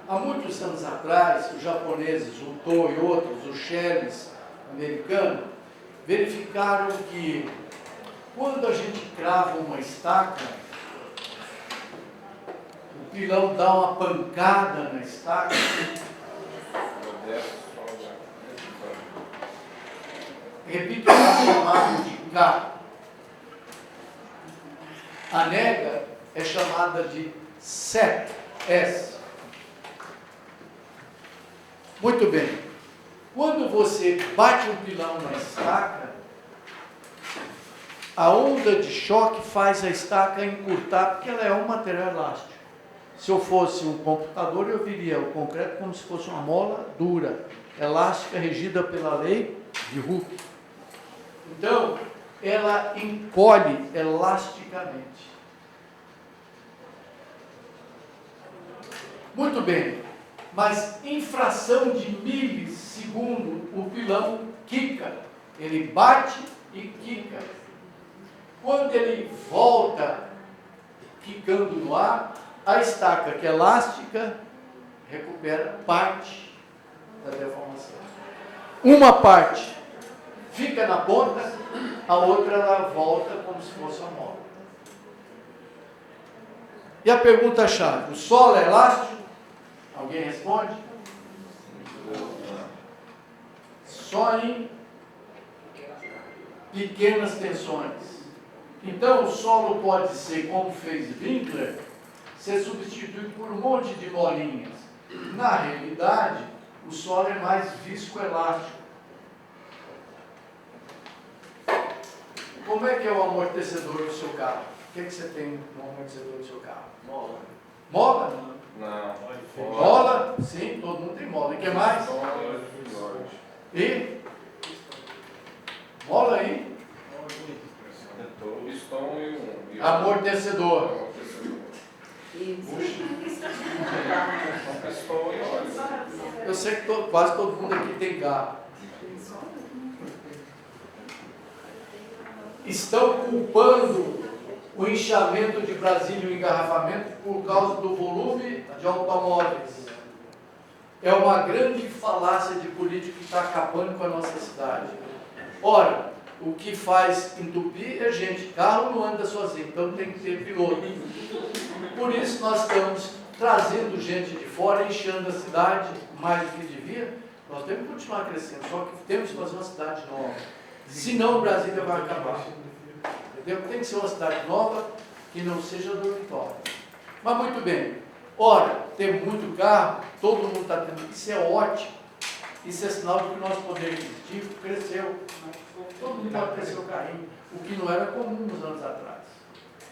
Speaker 1: Há muitos anos atrás, os japoneses, o To e outros, os Shells americanos, verificaram que quando a gente crava uma estaca, o pilão dá uma pancada na estaca. Repito, é chamado de K. A nega é chamada de set, S. Muito bem. Quando você bate um pilão na estaca, a onda de choque faz a estaca encurtar, porque ela é um material elástico. Se eu fosse um computador, eu viria o concreto como se fosse uma mola dura, elástica, regida pela lei de Hooke. Então, ela encolhe elasticamente. Muito bem, mas em fração de milissegundo, o pilão quica. Ele bate e quica. Quando ele volta quicando no ar, a estaca, que é elástica, recupera parte da deformação. Uma parte fica na ponta, a outra ela volta como se fosse uma mola. E a pergunta-chave: o solo é elástico? Alguém responde? Só em pequenas tensões. Então, o solo pode ser, como fez Winkler, ser substituído por um monte de molinhas. Na realidade, o solo é mais viscoelástico. Como é que é o amortecedor do seu carro? O que você tem no amortecedor do seu carro?
Speaker 2: Mola.
Speaker 1: Mola?
Speaker 2: Não.
Speaker 1: Mola? Sim, todo mundo tem mola. E o que mais? E? Mola aí?
Speaker 2: Pistão e
Speaker 1: Amortecedor.
Speaker 2: Pistão e óleo.
Speaker 1: Eu sei que quase todo mundo aqui tem carro. Estão culpando o inchamento de Brasília e o engarrafamento por causa do volume de automóveis. É uma grande falácia de político que está acabando com a nossa cidade. Ora, o que faz entupir é gente. Carro não anda sozinho, então tem que ter piloto. Por isso nós estamos trazendo gente de fora, inchando a cidade mais do que devia. Nós temos que continuar crescendo, só que temos que fazer uma cidade nova. Senão Brasília vai acabar. Entendeu? Tem que ser uma cidade nova que não seja dormitório. Mas muito bem. Ora, tem muito carro, todo mundo está tendo. Isso é ótimo. Isso é sinal de que o nosso poder aquisitivo cresceu. Todo mundo pode ter seu carrinho, o que não era comum nos anos atrás.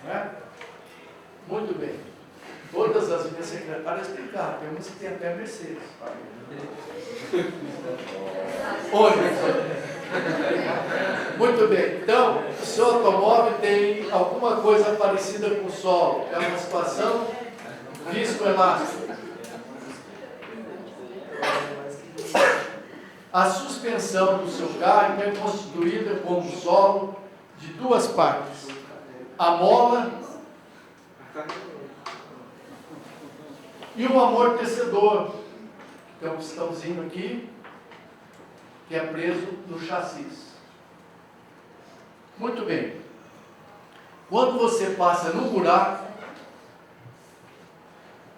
Speaker 1: Não é? Muito bem. Todas as minhas secretárias têm carro, tem umas que têm até Mercedes. Ônibus. Muito bem. Então, o seu automóvel tem alguma coisa parecida com o solo. É uma situação viscoelástica. A suspensão do seu carro é constituída como solo de duas partes. A mola e um amortecedor, que é um pistãozinho aqui, que é preso no chassis. Muito bem. Quando você passa no buraco,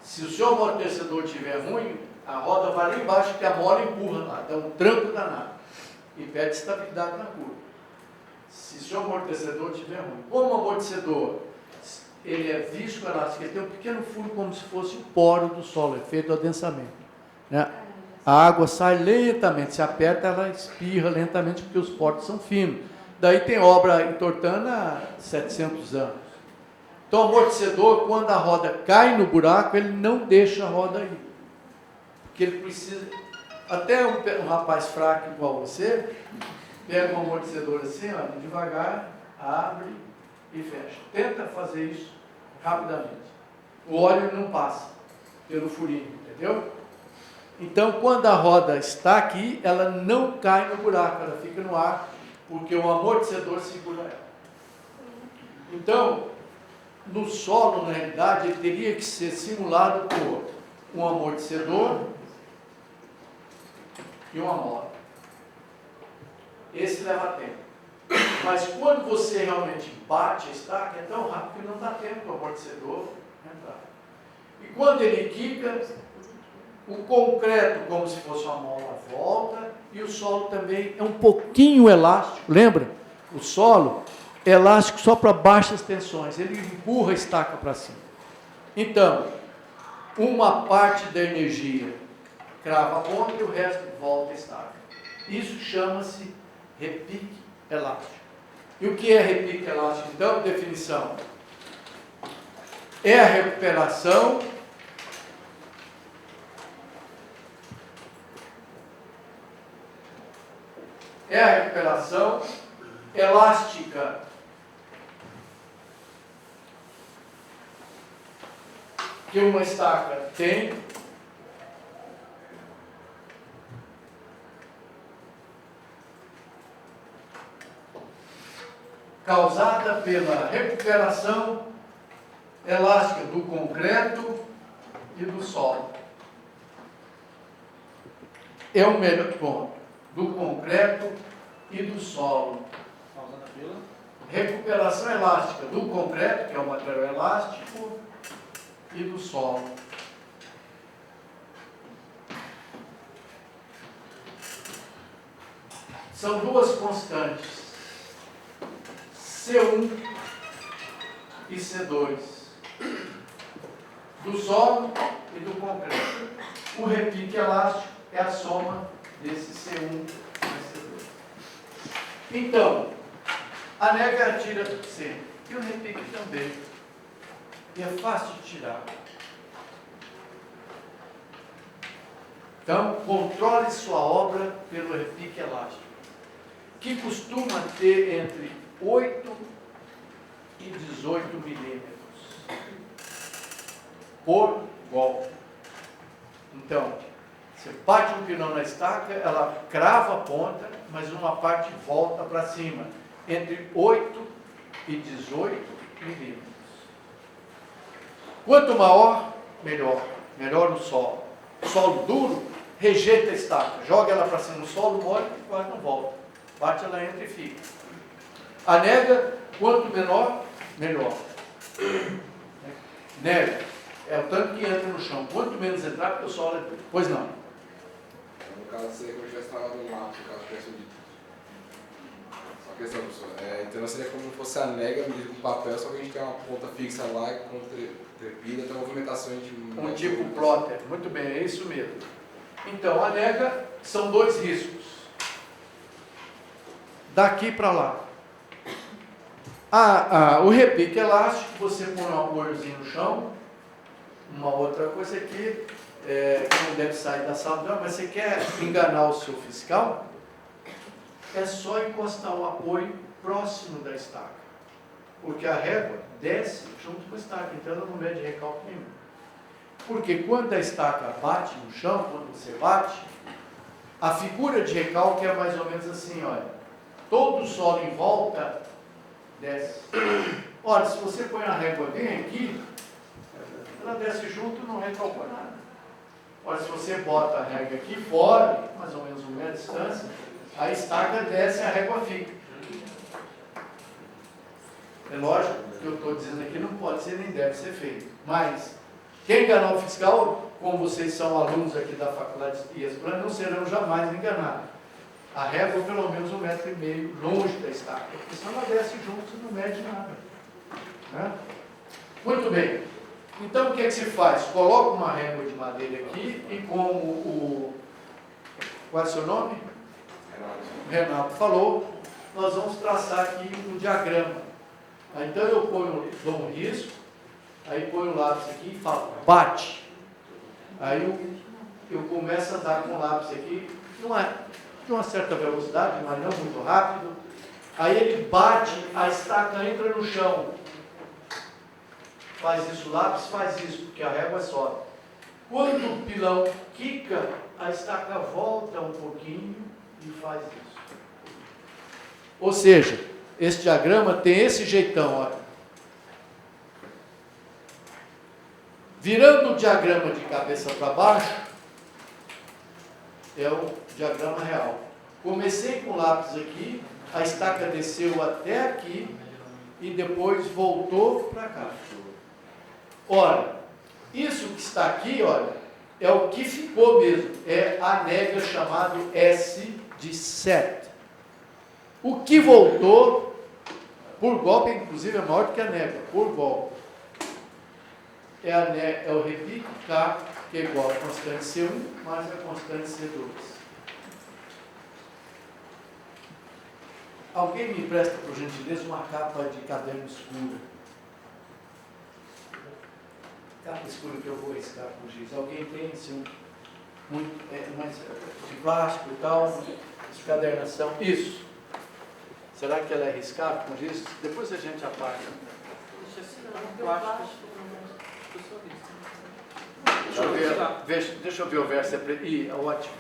Speaker 1: se o seu amortecedor estiver ruim, a roda vai lá embaixo, que a mola empurra lá, dá um tranco danado e perde estabilidade na curva. Se o seu amortecedor estiver ruim. Como o amortecedor, ele é viscoelástico, ele tem um pequeno furo como se fosse o poro do solo, é feito adensamento. Né? A água sai lentamente, se aperta, ela espirra lentamente, porque os poros são finos. Daí tem obra entortando há 700 anos. Então, o amortecedor, quando a roda cai no buraco, ele não deixa a roda ir. Porque ele precisa... Até um rapaz fraco igual você, pega um amortecedor assim, ó, devagar, abre e fecha. Tenta fazer isso rapidamente. O óleo não passa pelo furinho, entendeu? Então, quando a roda está aqui, ela não cai no buraco, ela fica no ar, porque o amortecedor segura ela. Então, no solo, na realidade, ele teria que ser simulado por um amortecedor e uma mola. Esse leva tempo. Mas quando você realmente bate a estaca, é tão rápido que não dá tempo para o amortecedor entrar. E quando ele quica, o concreto, como se fosse uma mola, volta, e o solo também é um pouquinho elástico. Lembra? O solo elástico só para baixas tensões, ele empurra a estaca para cima. Então, uma parte da energia crava a ponta e o resto volta a estaca. Isso chama-se repique elástico. E o que é repique elástico? Então, definição. É a recuperação elástica que uma estaca tem causada pela recuperação elástica do concreto e do solo. É o melhor ponto. Do concreto e do solo.
Speaker 3: Causada pela
Speaker 1: Recuperação elástica do concreto, que é o material elástico, e do solo. São duas constantes, C1 e C2, do solo e do concreto. O repique elástico é a soma desse C1 e C2. Então, a nega tira C, e o repique também. E é fácil de tirar. Então, controle sua obra pelo repique elástico, que costuma ter entre 8 e 18 milímetros por golpe. Então, você bate um pilão na estaca, ela crava a ponta, mas uma parte volta para cima, entre 8 e 18 milímetros. Quanto maior, melhor. Melhor o solo. Solo duro, rejeita a estaca, joga ela para cima. O solo mole, quase não volta. Bate, ela entra e fica. A nega, quanto menor, melhor. Nega é o tanto que entra no chão. Quanto menos entrar, porque o solo é duro. Pois não.
Speaker 4: No caso, seria como se tivesse travado um lápis, no caso, peço de... Só questão, professor. Então seria como se fosse a nega medida com papel, só que a gente tem uma ponta fixa lá e com trepida, então movimentações de...
Speaker 1: Um tipo plotter. Muito bem, é isso mesmo. Então, a nega são dois riscos. Daqui para lá. O repique elástico, você põe um apoiozinho no chão. Uma outra coisa aqui, que não deve sair da sala, mas você quer enganar o seu fiscal, é só encostar o apoio próximo da estaca. Porque a régua desce junto com a estaca, então ela não mede recalque nenhum. Porque quando a estaca bate no chão, quando você bate, a figura de recalque é mais ou menos assim, olha. Todo o solo em volta desce. Ora, se você põe a régua bem aqui, ela desce junto e não recalcou nada. Ora, se você bota a régua aqui fora, mais ou menos 1 metro de distância, a estaca desce e a régua fica. É lógico que eu estou dizendo aqui não pode ser nem deve ser feito. Mas, quem enganar o fiscal, como vocês são alunos aqui da Faculdade de Esplanada, não serão jamais enganados. A régua pelo menos 1,5 metro longe da estaca, porque senão ela desce junto e não mede nada. Né? Muito bem. Então o que é que se faz? Coloca uma régua de madeira aqui e como qual é o seu nome? Renato falou, nós vamos traçar aqui um diagrama. Então eu dou um risco, aí ponho o lápis aqui e falo, bate. Aí eu começo a dar com o lápis aqui, de uma certa velocidade, mas não muito rápido. Aí ele bate, a estaca entra no chão. Faz isso, o lápis faz isso, porque a régua sobe. Quando o pilão quica, a estaca volta um pouquinho e faz isso. Ou seja, esse diagrama tem esse jeitão, olha. Virando o diagrama de cabeça para baixo, é o diagrama real. Comecei com o lápis aqui, a estaca desceu até aqui e depois voltou para cá. Ora, isso que está aqui, olha, é o que ficou mesmo. É a nega chamado S de set. O que voltou
Speaker 5: por golpe, inclusive, é maior do que a nega, por golpe. É o repique K, que é igual a constante C1 mais a constante C2. Alguém me empresta, por gentileza, uma capa de caderno escura? Capa escura que eu vou riscar com giz. Alguém tem assim, mais de plástico e tal, encadernação? Isso. Será que ela é riscada com giz? Depois a gente apaga. Deixa eu ver o verso. Ih, ótimo.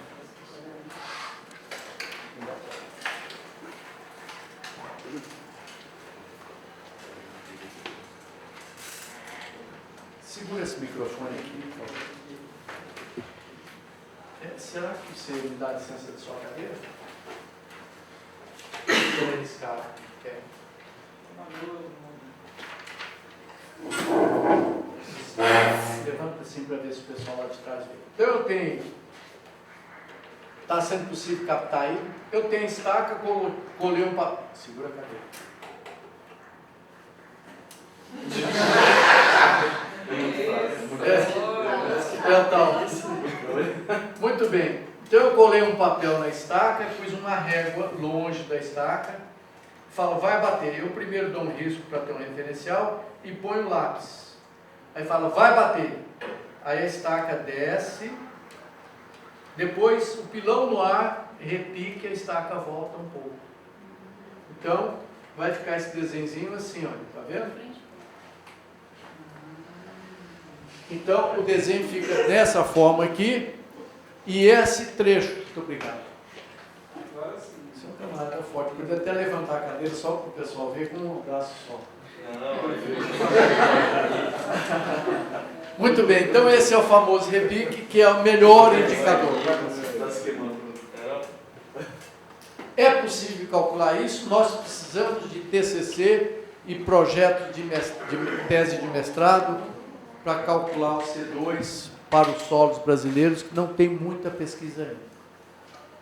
Speaker 5: Segura esse microfone aqui, por favor. Será que você me dá licença de sua cadeira? Estou arriscado. Levanta assim para ver se o pessoal lá de trás vê. Então eu tenho. Está sendo possível captar aí. Eu tenho estaca, colei um papel. Segura a cadeira. Muito bem. Então eu colei um papel na estaca, pus uma régua longe da estaca, falo, vai bater. Eu primeiro dou um risco para ter um referencial e ponho o lápis. Aí fala, vai bater. Aí a estaca desce, depois o pilão no ar, repique, a estaca volta um pouco. Então, vai ficar esse desenhozinho assim, olha, tá vendo? Então, o desenho fica dessa forma aqui, e esse trecho. Muito obrigado.
Speaker 3: Agora sim.
Speaker 5: Seu camarada forte. Podia até levantar a cadeira só para o pessoal ver com um braço só. Muito bem, então esse é o famoso repique, que é o melhor indicador. É possível calcular isso? Nós precisamos de TCC e projeto de tese de mestrado para calcular o C2 para os solos brasileiros, que não tem muita pesquisa ainda.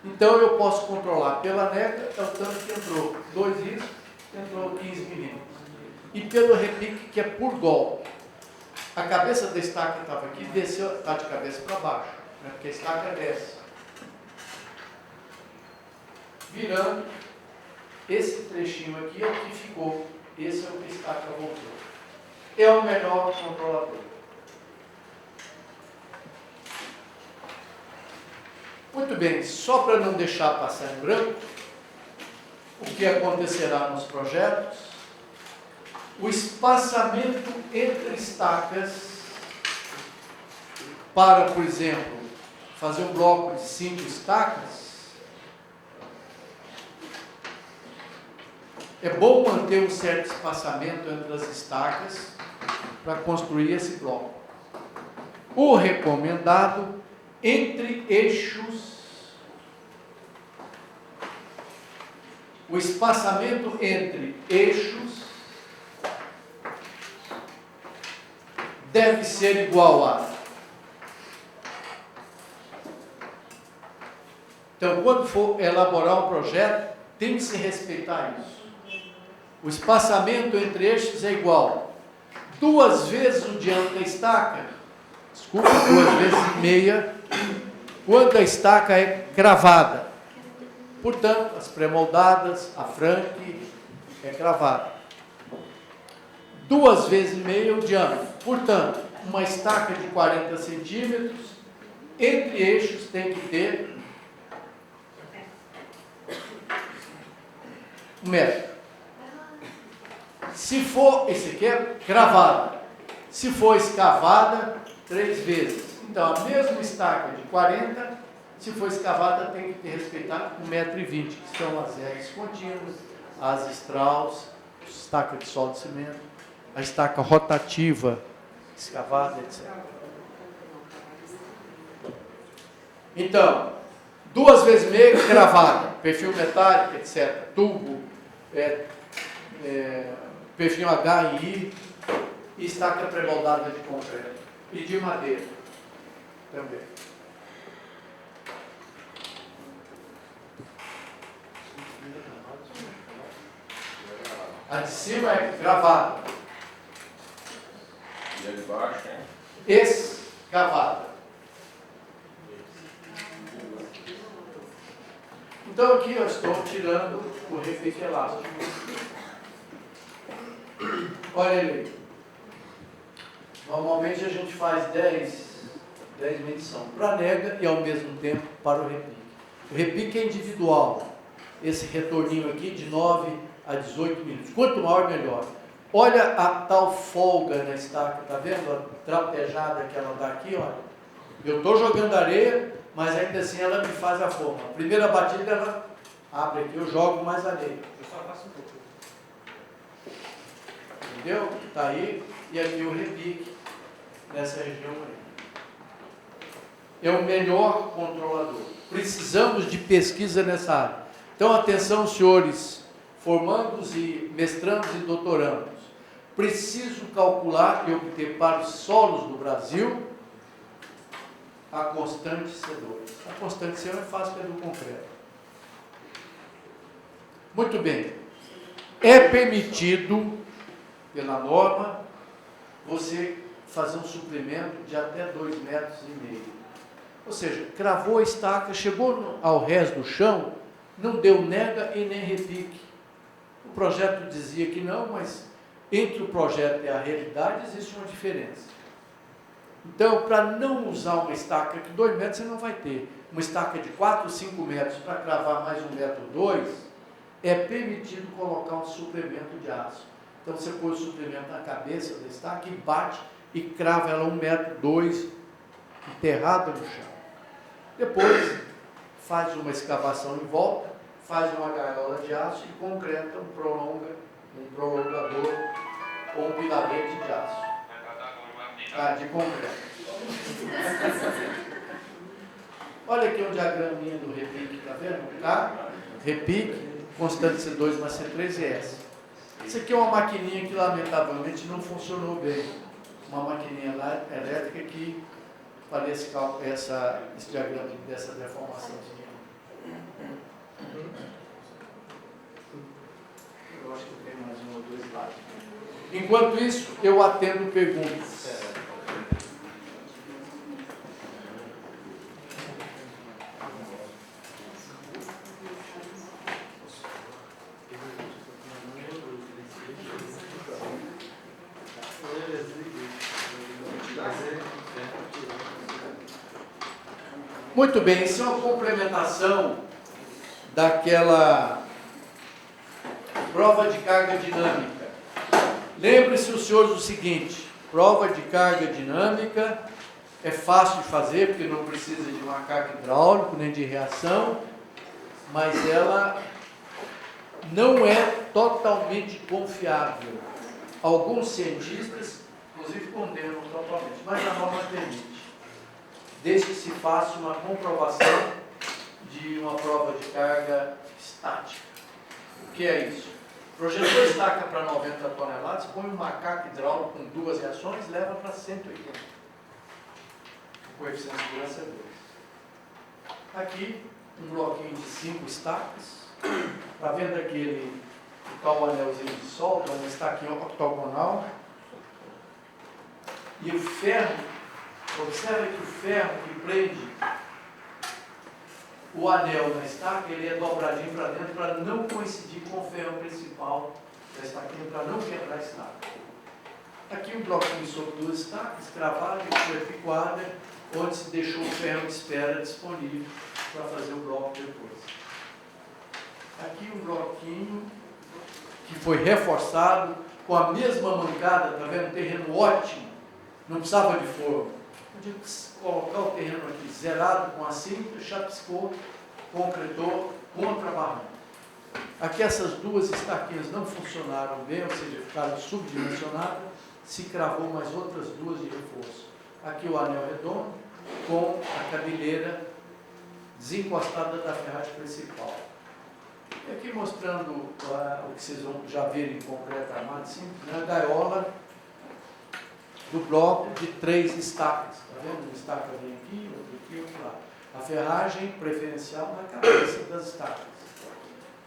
Speaker 5: Então eu posso controlar pela nega, é o tanto que entrou 2 riscos, entrou 15 milímetros. E pelo repique, que é por golpe. A cabeça da estaca estava aqui, desceu, está de cabeça para baixo, né, porque a estaca desce. Virando, esse trechinho aqui é o que ficou, esse é o que a estaca voltou. É o melhor controlador. Muito bem, só para não deixar passar em branco, o que acontecerá nos projetos, o espaçamento entre estacas para, por exemplo, fazer um bloco de 5 estacas, é bom manter um certo espaçamento entre as estacas para construir esse bloco. O recomendado entre eixos, o espaçamento entre eixos deve ser igual a. Então, quando for elaborar um projeto, tem que se respeitar isso. O espaçamento entre eixos é igual 2 vezes o diâmetro da estaca, desculpa, 2 vezes e meia, quando a estaca é cravada. Portanto, as pré-moldadas, a franque é cravada. 2 vezes e meia o diâmetro. Portanto, uma estaca de 40 centímetros, entre eixos tem que ter 1 metro. Se for, esse aqui é cravada. Se for escavada, 3 vezes. Então, a mesma estaca de 40, se for escavada, tem que respeitar 1,20 m, que são as eggs contínuas, as Strauss, estaca de solo de cimento, a estaca rotativa, escavada, etc. Então, 2 vezes meio, cravada, perfil metálico, etc. Tubo, perfil H e I, e estaca pré-moldada de concreto. E de madeira também. A de cima é gravada.
Speaker 2: E a de baixo, hein?
Speaker 5: Escavada. Então aqui eu estou tirando o repique elástico. Olha ele aí. Normalmente a gente faz 10 medições para a nega e ao mesmo tempo para o repique. O repique é individual. Esse retorninho aqui de 9 a 18 minutos. Quanto maior, melhor. Olha a tal folga na estaca, tá vendo? A trapejada que ela dá aqui, olha. Eu estou jogando areia, mas ainda assim ela me faz a forma. A primeira batida ela abre aqui, eu jogo mais areia.
Speaker 3: Eu só faço um pouco.
Speaker 5: Entendeu? Está aí, e aqui o repique nessa região aí. É o melhor controlador. Precisamos de pesquisa nessa área. Então, atenção, senhores formandos e mestrandos e doutorandos. Preciso calcular e obter para os solos do Brasil a constante C2. A constante C1 é fácil pelo concreto. Muito bem. É permitido, pela norma, você fazer um suplemento de até 2,5 metros. Ou seja, cravou a estaca, chegou ao rés do chão, não deu nega e nem repique. O projeto dizia que não, mas entre o projeto e a realidade existe uma diferença. Então, para não usar uma estaca de 2 metros, você não vai ter. Uma estaca de 4 ou 5 metros para cravar mais 1,2 metro, é permitido colocar um suplemento de aço. Então, você põe o suplemento na cabeça da estaca e bate e crava ela 1,2 metro, enterrada no chão. Depois, faz uma escavação em volta, faz uma gaiola de aço e concreta um prolongador ou um pilarete de aço. De concreto. Olha aqui um diagraminha do repique, tá vendo? Tá? Repique, constante C2 mais C3 e S. Isso aqui é uma maquininha que lamentavelmente não funcionou bem. Uma maquininha elétrica que parece esse diagrama dessa deformação. Eu acho que tem mais um ou dois lados. Enquanto isso, eu atendo perguntas. Muito bem, isso é uma complementação daquela prova de carga dinâmica. Lembre-se, os senhores, o seguinte: prova de carga dinâmica é fácil de fazer, porque não precisa de macaco hidráulico, nem de reação, mas ela não é totalmente confiável. Alguns cientistas, inclusive, condenam totalmente, mas a norma permite. Desde que se faça uma comprovação de uma prova de carga estática. O que é isso? Projetou estaca para 90 toneladas, põe um macaco hidráulico com 2 reações, leva para 180. O coeficiente de segurança é 2. Aqui, um bloquinho de 5 estacas. Está vendo aquele tal anelzinho de solda, uma estaquinha octogonal. E o ferro, observe que o ferro que prende o anel na estaca, ele é dobradinho para dentro para não coincidir com o ferro principal da estaquinha, para não quebrar a estaca. Aqui um bloquinho sobre 2 estacas, cravado e foi picoada, onde se deixou o ferro de espera disponível para fazer o bloco depois. Aqui um bloquinho que foi reforçado com a mesma mancada, está vendo? Um terreno ótimo, não precisava de forno. Podia colocar o terreno aqui zerado com a cinta, chapiscou, concretou, contrabarrando. Aqui essas 2 estaquinhas não funcionaram bem, ou seja, ficaram subdimensionadas, se cravou mais outras 2 de reforço. Aqui o anel redondo com a cabeleira desencostada da ferragem principal. E aqui mostrando o que vocês vão já verem em concreto armado, simples, né? A gaiola do bloco de 3 estacas. Está vendo? Uma estaca vem aqui, outra aqui, outra lá. A ferragem preferencial na cabeça das estacas.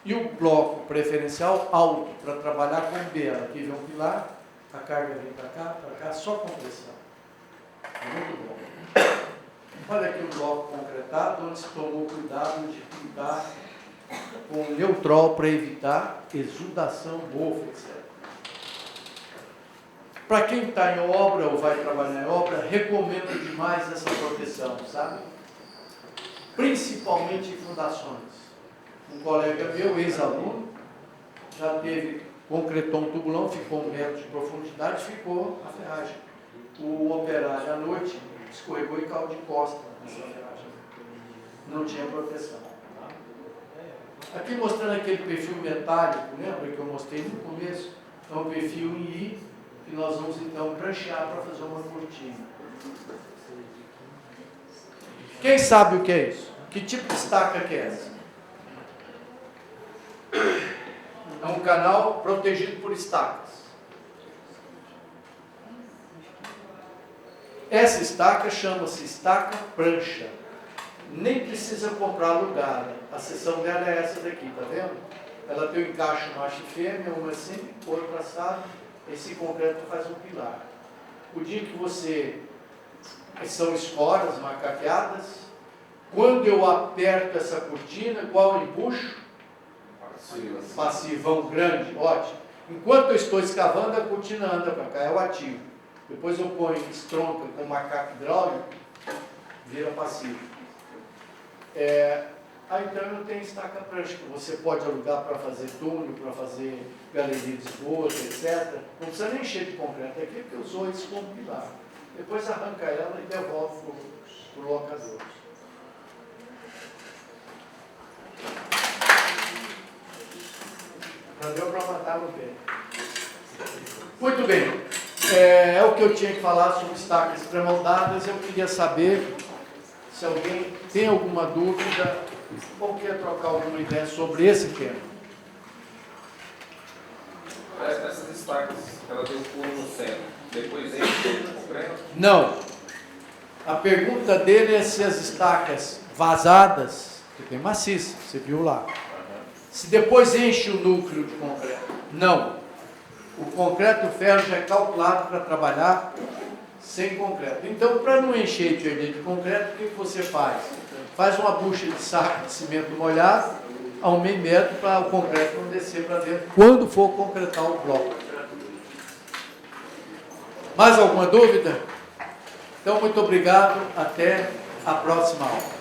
Speaker 5: E o bloco preferencial alto, para trabalhar com biela. Aqui vem um pilar, a carga vem para cá, só compressão. É muito bom. Olha aqui o bloco concretado, onde se tomou cuidado de pintar com neutrol para evitar exudação, mofo, etc. Para quem está em obra ou vai trabalhar em obra, recomendo demais essa proteção, sabe? Principalmente em fundações. Um colega meu, ex-aluno, já concretou um tubulão, ficou 1 metro de profundidade, ficou a ferragem. O operário à noite escorregou e caiu de costa nessa ferragem. Não tinha proteção. Aqui mostrando aquele perfil metálico, lembra que eu mostrei no começo? É um perfil em I, que nós vamos então pranchear para fazer uma cortina. Quem sabe o que é isso? Que tipo de estaca que é essa? É um canal protegido por estacas. Essa estaca chama-se estaca prancha. Nem precisa comprar alugada. A seção dela é essa daqui, tá vendo? Ela tem um encaixe macho e fêmea, uma assim, outra assado. Esse concreto faz um pilar. O dia que você... São esporas macaqueadas. Quando eu aperto essa cortina, qual eu empuxo? Passivão grande, ótimo. Enquanto eu estou escavando, a cortina anda para cá, é o ativo. Depois eu ponho estronca com macaco hidráulico, vira passivo. Então eu tenho estaca prancha, que você pode alugar para fazer túnel, para fazer galeria de esgoto, etc. Não precisa nem encher de concreto aqui, porque eu usou isso como pilar. Depois arranca ela e devolve para o locador. Já deu para matar no pé. Muito bem. É o que eu tinha que falar sobre estacas pré-moldadas. Eu queria saber se alguém tem alguma dúvida ou quer trocar alguma ideia sobre esse tema.
Speaker 2: Essas estacas, ela tem um furo no centro, depois enche de concreto?
Speaker 5: Não. A pergunta dele é se as estacas vazadas, que tem maciça, você viu lá, se depois enche o núcleo de concreto. Não. O concreto e o ferro já é calculado para trabalhar sem concreto. Então, para não encher de concreto, o que você faz? Faz uma bucha de saco de cimento molhado a 1,5 metro para o concreto não descer para dentro, quando for concretar o bloco. Mais alguma dúvida? Então, muito obrigado. Até a próxima aula.